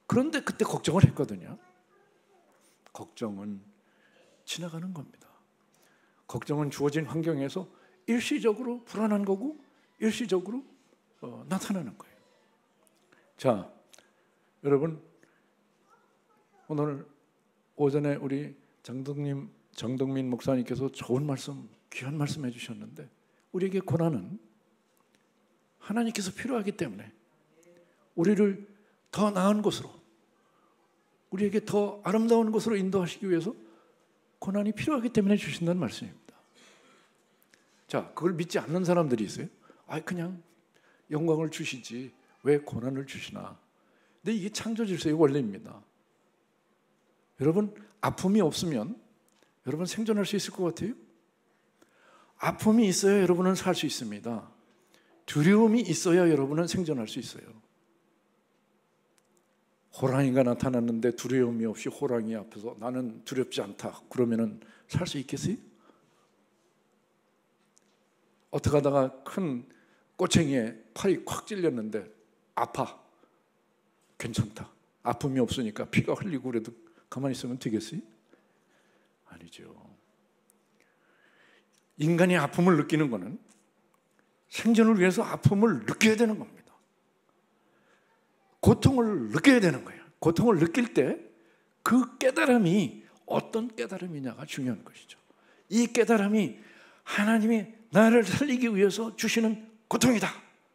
그런데 그때 걱정을 했거든요. 걱정은 지나가는 겁니다. 걱정은 주어진 환경에서 일시적으로 불안한 거고 일시적으로 나타나는 거예요. 자, 여러분 오늘 오전에 우리 정동민 목사님께서 좋은 말씀, 귀한 말씀 해주셨는데 우리에게 고난은 하나님께서 필요하기 때문에 우리를 더 나은 곳으로, 우리에게 더 아름다운 곳으로 인도하시기 위해서 고난이 필요하기 때문에 주신다는 말씀입니다. 자, 그걸 믿지 않는 사람들이 있어요. 그냥 영광을 주시지 왜 고난을 주시나. 근데 이게 창조 질서의 원리입니다. 여러분, 아픔이 없으면 여러분 생존할 수 있을 것 같아요? 아픔이 있어야 여러분은 살 수 있습니다. 두려움이 있어야 여러분은 생존할 수 있어요. 호랑이가 나타났는데 두려움이 없이 호랑이 앞에서 나는 두렵지 않다 그러면은 살 수 있겠어요? 어떻게 하다가 큰 꼬챙이에 팔이 콱 찔렸는데 아파. 괜찮다. 아픔이 없으니까 피가 흘리고 그래도 가만히 있으면 되겠어요? 아니죠. 인간이 아픔을 느끼는 것은 생존을 위해서 아픔을 느껴야 되는 겁니다. 고통을 느껴야 되는 거예요. 고통을 느낄 때 그 깨달음이 어떤 깨달음이냐가 중요한 것이죠. 이 깨달음이 하나님이 나를 살리기 위해서 주시는 고통이다.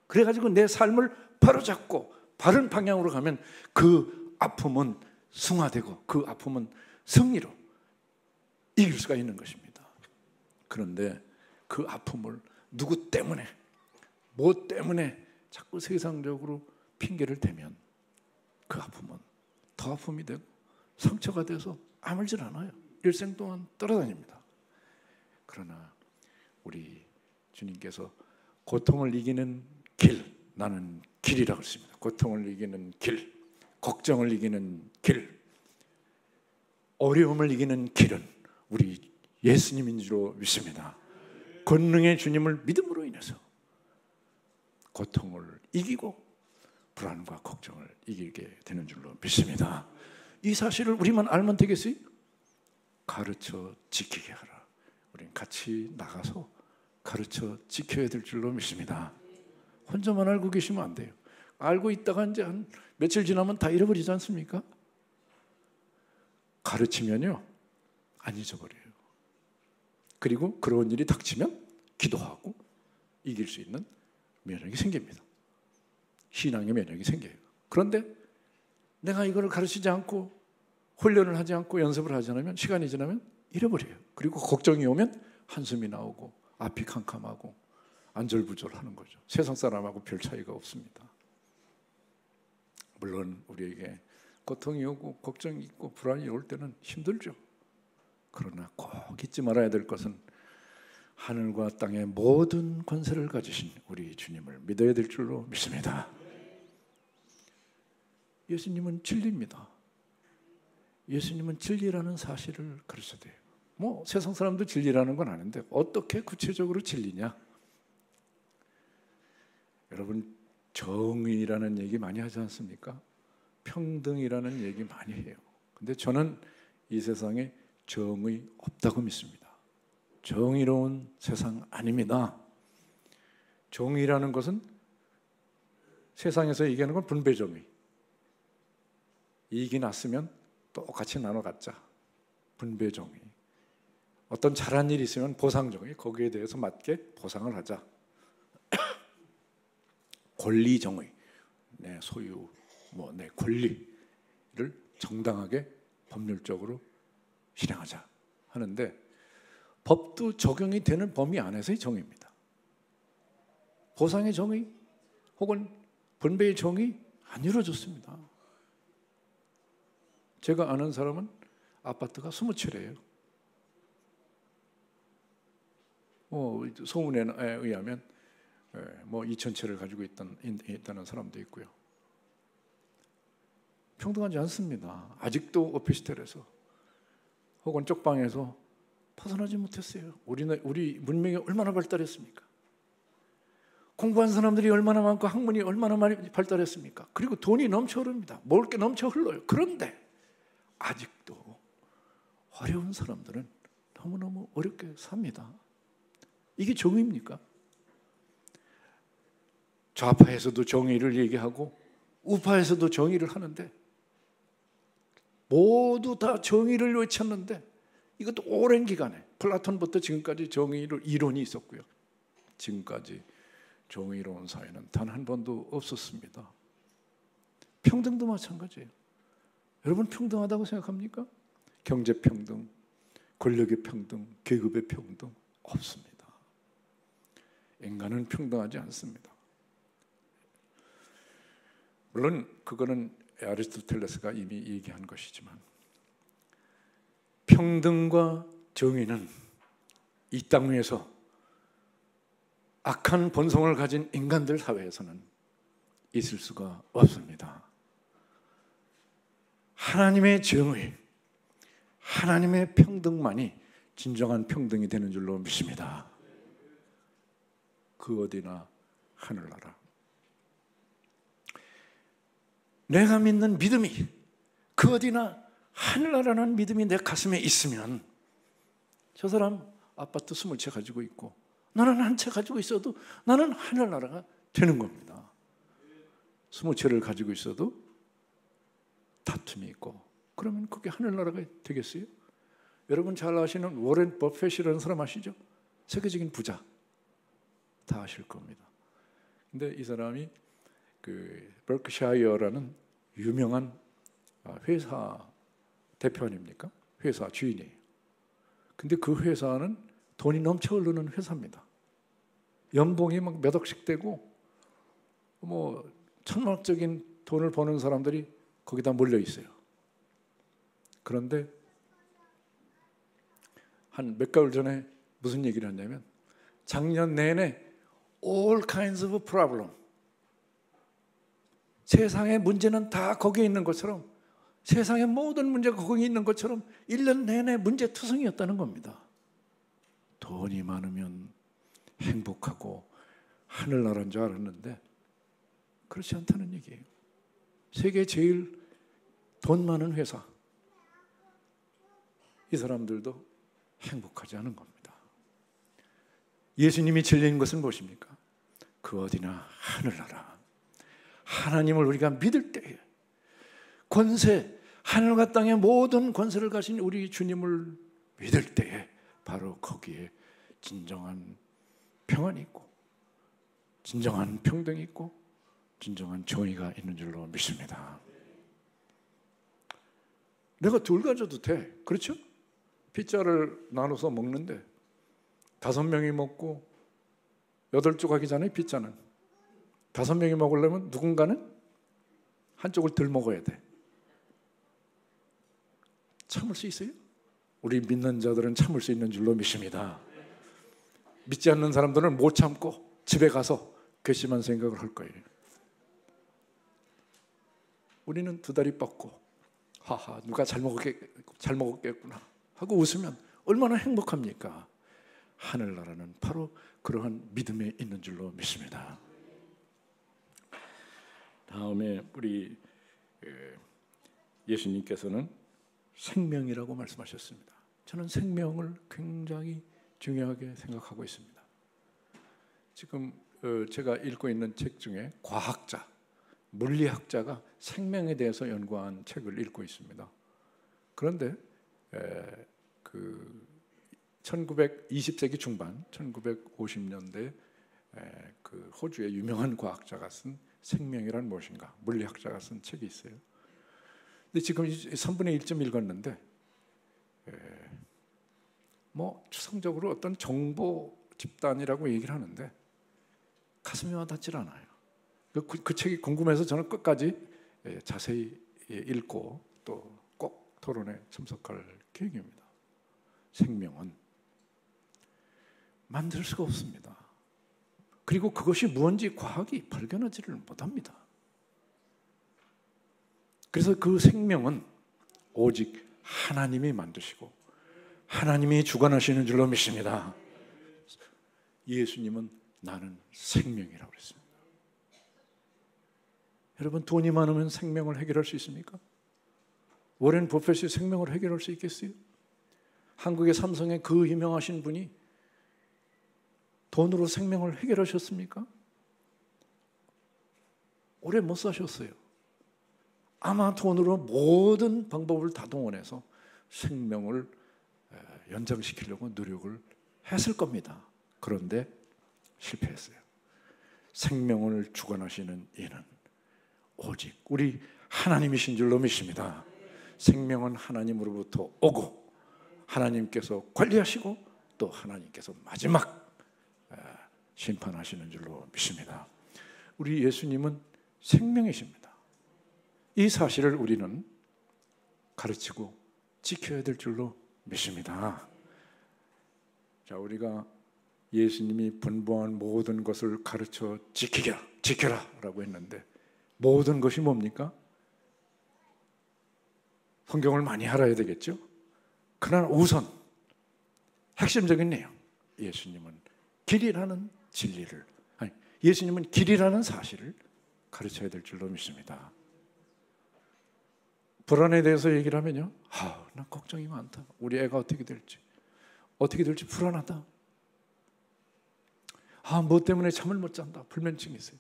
그래가지고 내 삶을 바로잡고 바른 방향으로 가면 그 아픔은 승화되고 그 아픔은 승리로 이길 수가 있는 것입니다. 그런데 그 아픔을 누구 때문에, 뭐 때문에 자꾸 세상적으로 핑계를 대면 그 아픔은 더 아픔이 되고 상처가 돼서 아물질 않아요. 일생 동안 떨어다닙니다. 그러나 우리 주님께서 고통을 이기는 길, 나는 길이라고 했습니다. 고통을 이기는 길, 걱정을 이기는 길, 어려움을 이기는 길은 우리 예수님인 줄로 믿습니다. 권능의 주님을 믿음으로 인해서 고통을 이기고 불안과 걱정을 이기게 되는 줄로 믿습니다. 이 사실을 우리만 알면 되겠어요? 가르쳐 지키게 하라. 우리는 같이 나가서 가르쳐 지켜야 될 줄로 믿습니다. 혼자만 알고 계시면 안 돼요. 알고 있다가 이제 한 며칠 지나면 다 잃어버리지 않습니까? 가르치면요 안 잊어버려요. 그리고 그런 일이 닥치면 기도하고 이길 수 있는 면역이 생깁니다. 신앙의 면역이 생겨요. 그런데 내가 이거를 가르치지 않고 훈련을 하지 않고 연습을 하지 않으면 시간이 지나면 잃어버려요. 그리고 걱정이 오면 한숨이 나오고 앞이 캄캄하고 안절부절하는 거죠. 세상 사람하고 별 차이가 없습니다. 물론 우리에게 고통이 오고 걱정이 있고 불안이 올 때는 힘들죠. 그러나 꼭 잊지 말아야 될 것은 하늘과 땅의 모든 권세를 가지신 우리 주님을 믿어야 될 줄로 믿습니다. 예수님은 진리입니다. 예수님은 진리라는 사실을 가르쳐야 돼요. 뭐 세상 사람도 진리라는 건 아는데 어떻게 구체적으로 진리냐? 여러분 정의라는 얘기 많이 하지 않습니까? 평등이라는 얘기 많이 해요. 근데 저는 이 세상에 정의 없다고 믿습니다. 정의로운 세상 아닙니다. 정의라는 것은 세상에서 얘기하는 건 분배정의. 이익이 났으면 똑같이 나눠 갖자. 분배정의. 어떤 잘한 일이 있으면 보상정의. 거기에 대해서 맞게 보상을 하자. 권리정의. 내 소유, 내 권리를 정당하게 법률적으로 실행하자 하는데 법도 적용이 되는 범위 안에서의 정의입니다. 보상의 정의 혹은 분배의 정의 안 이루어졌습니다. 제가 아는 사람은 아파트가 20채래요. 소문에 의하면 2,000채를 가지고 있다는 사람도 있고요. 평등하지 않습니다. 아직도 오피스텔에서 혹은 쪽방에서 벗어나지 못했어요. 우리 문명이 얼마나 발달했습니까? 공부한 사람들이 얼마나 많고 학문이 얼마나 많이 발달했습니까? 그리고 돈이 넘쳐 흐릅니다. 먹을 게 넘쳐 흘러요. 그런데 아직도 어려운 사람들은 너무너무 어렵게 삽니다. 이게 정의입니까? 좌파에서도 정의를 얘기하고 우파에서도 정의를 하는데 모두 다 정의를 외쳤는데 이것도 오랜 기간에 플라톤부터 지금까지 정의를 이론이 있었고요. 지금까지 정의로운 사회는 단 한 번도 없었습니다. 평등도 마찬가지예요. 여러분 평등하다고 생각합니까? 경제평등, 권력의 평등, 계급의 평등 없습니다. 인간은 평등하지 않습니다. 물론 그거는 아리스토텔레스가 이미 얘기한 것이지만 평등과 정의는 이 땅 위에서 악한 본성을 가진 인간들 사회에서는 있을 수가 없습니다. 하나님의 정의, 하나님의 평등만이 진정한 평등이 되는 줄로 믿습니다. 그 어디나 하늘나라. 내가 믿는 믿음이 그 어디나 하늘나라라는 믿음이 내 가슴에 있으면 저 사람 아파트 20채 가지고 있고 나는 한 채 가지고 있어도 나는 하늘나라가 되는 겁니다. 20채를 가지고 있어도 다툼이 있고 그러면 그게 하늘나라가 되겠어요? 여러분 잘 아시는 워렌 버핏이라는 사람 아시죠? 세계적인 부자 다 아실 겁니다. 근데 이 사람이 그 버크샤이어라는 유명한 회사 대표 아닙니까? 회사 주인이에요. 근데 그 회사는 돈이 넘쳐 흐르는 회사입니다. 연봉이 막 몇 억씩 되고 천문학적인 돈을 버는 사람들이 거기다 몰려 있어요. 그런데 한 몇 개월 전에 무슨 얘기를 했냐면 작년 내내 all kinds of problem 세상의 문제는 다 거기에 있는 것처럼 세상의 모든 문제가 거기 있는 것처럼 1년 내내 문제투성이었다는 겁니다. 돈이 많으면 행복하고 하늘나라인 줄 알았는데 그렇지 않다는 얘기예요. 세계 제일 돈 많은 회사 이 사람들도 행복하지 않은 겁니다. 예수님이 진리인 것은 무엇입니까? 그 어디나 하늘나라. 하나님을 우리가 믿을 때에 권세, 하늘과 땅의 모든 권세를 가진 우리 주님을 믿을 때에 바로 거기에 진정한 평안이 있고 진정한 평등이 있고 진정한 정의가 있는 줄로 믿습니다. 내가 둘 가져도 돼. 그렇죠? 피자를 나눠서 먹는데 5명이 먹고 8조각이 잖아요. 피자는 5명이 먹으려면 누군가는 한쪽을 덜 먹어야 돼. 참을 수 있어요? 우리 믿는 자들은 참을 수 있는 줄로 믿습니다. 믿지 않는 사람들은 못 참고 집에 가서 괘씸한 생각을 할 거예요. 우리는 두 다리 뻗고 하하 누가 잘 먹었겠구나 하고 웃으면 얼마나 행복합니까? 하늘나라는 바로 그러한 믿음에 있는 줄로 믿습니다. 다음에 우리 예수님께서는 생명이라고 말씀하셨습니다. 저는 생명을 굉장히 중요하게 생각하고 있습니다. 지금 제가 읽고 있는 책 중에 과학자, 물리학자가 생명에 대해서 연구한 책을 읽고 있습니다. 그런데 1920세기 중반, 1950년대 그 호주의 유명한 과학자가 쓴 생명이란 무엇인가, 물리학자가 쓴 책이 있어요. 근데 지금 3분의 1쯤 읽었는데 뭐 추상적으로 어떤 정보 집단이라고 얘기를 하는데 가슴이 와닿질 않아요. 그 책이 궁금해서 저는 끝까지 자세히 읽고 또 꼭 토론에 참석할 계획입니다. 생명은 만들 수가 없습니다. 그리고 그것이 무언지 과학이 발견하지를 못합니다. 그래서 그 생명은 오직 하나님이 만드시고 하나님이 주관하시는 줄로 믿습니다. 예수님은 나는 생명이라고 그랬습니다. 여러분, 돈이 많으면 생명을 해결할 수 있습니까? 워렌 버핏이 생명을 해결할 수 있겠어요? 한국의 삼성의 그 유명하신 분이 돈으로 생명을 해결하셨습니까? 오래 못 사셨어요. 아마 돈으로 모든 방법을 다 동원해서 생명을 연장시키려고 노력을 했을 겁니다. 그런데 실패했어요. 생명을 주관하시는 이는 오직 우리 하나님이신 줄로 믿습니다. 생명은 하나님으로부터 오고 하나님께서 관리하시고 또 하나님께서 마지막 심판하시는 줄로 믿습니다. 우리 예수님은 생명이십니다. 이 사실을 우리는 가르치고 지켜야 될 줄로 믿습니다. 자, 우리가 예수님이 분부한 모든 것을 가르쳐 지켜라 라고 했는데 모든 것이 뭡니까? 성경을 많이 알아야 되겠죠? 그러나 우선 핵심적인 내용, 예수님은 길이라는 진리를, 예수님은 길이라는 사실을 가르쳐야 될 줄로 믿습니다. 불안에 대해서 얘기를 하면요, 난 걱정이 많다. 우리 애가 어떻게 될지 불안하다. 뭐 때문에 잠을 못 잔다. 불면증이 있어요.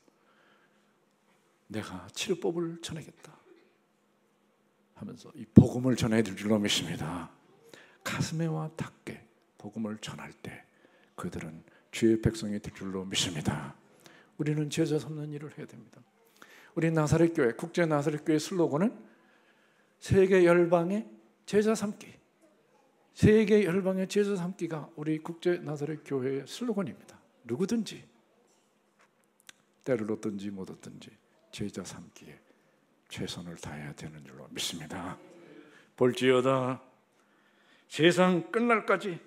내가 치료법을 전하겠다 하면서 이 복음을 전해야 될 줄로 믿습니다. 가슴에 와 닿게 복음을 전할 때 그들은 주의 백성이 될 줄로 믿습니다. 우리는 제자 삼는 일을 해야 됩니다. 우리 나사렛 교회, 국제 나사렛 교회 슬로건은 세계 열방의 제자 삼기. 세계 열방의 제자 삼기가 우리 국제 나사렛 교회의 슬로건입니다. 누구든지 때를 얻든지 못 얻든지 제자 삼기에 최선을 다해야 되는 줄로 믿습니다. 볼지어다 세상 끝날까지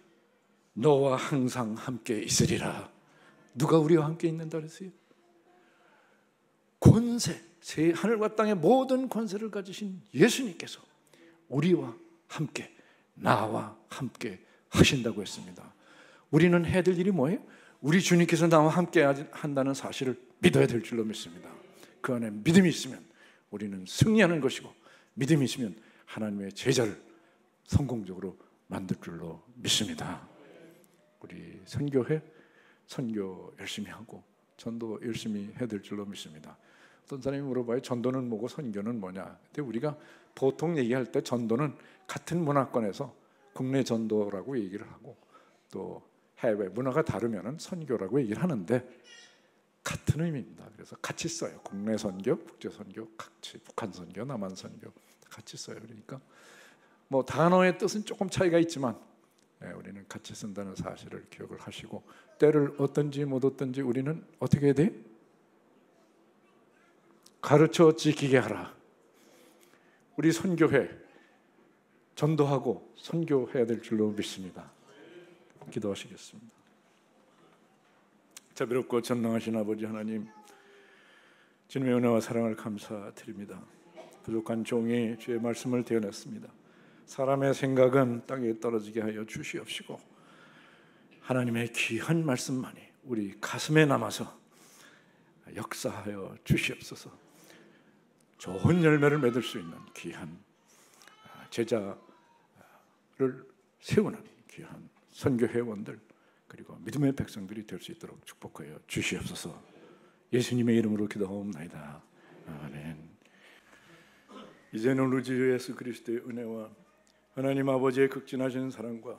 너와 항상 함께 있으리라. 누가 우리와 함께 있는다 그랬어요? 권세, 하늘과 땅의 모든 권세를 가지신 예수님께서 우리와 함께, 나와 함께 하신다고 했습니다. 우리는 해야 될 일이 뭐예요? 우리 주님께서 나와 함께 한다는 사실을 믿어야 될 줄로 믿습니다. 그 안에 믿음이 있으면 우리는 승리하는 것이고, 믿음이 있으면 하나님의 제자를 성공적으로 만들 줄로 믿습니다. 우리 선교회, 선교 열심히 하고 전도 열심히 해야 될 줄로 믿습니다. 어떤 사람이 물어봐요. 전도는 뭐고 선교는 뭐냐? 근데 우리가 보통 얘기할 때 전도는 같은 문화권에서 국내 전도라고 얘기를 하고 또 해외 문화가 다르면은 선교라고 얘기를 하는데 같은 의미입니다. 그래서 같이 써요. 국내 선교, 국제 선교, 같이 북한 선교, 남한 선교 같이 써요. 그러니까 뭐 단어의 뜻은 조금 차이가 있지만 우리는 같이 쓴다는 사실을 기억을 하시고 때를 얻든지 못 얻든지 우리는 어떻게 해야 돼? 가르쳐 지키게 하라. 우리 선교회 전도하고 선교해야 될 줄로 믿습니다. 기도하시겠습니다. 자비롭고 전능하신 아버지 하나님, 주님의 은혜와 사랑을 감사드립니다. 부족한 종이 주의 말씀을 대언했습니다. 사람의 생각은 땅에 떨어지게 하여 주시옵시고 하나님의 귀한 말씀만이 우리 가슴에 남아서 역사하여 주시옵소서. 좋은 열매를 맺을 수 있는 귀한 제자를 세우는 귀한 선교 회원들 그리고 믿음의 백성들이 될 수 있도록 축복하여 주시옵소서. 예수님의 이름으로 기도하옵나이다. 아멘. 이제는 우리 주 예수 그리스도의 은혜와 하나님 아버지의 극진하신 사랑과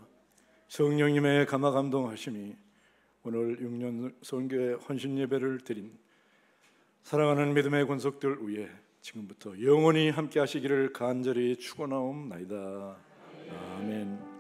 성령님의 감화 감동하심이 오늘 6년 선교의 헌신 예배를 드린 사랑하는 믿음의 권속들 위에 지금부터 영원히 함께 하시기를 간절히 축원하옵나이다. 아멘.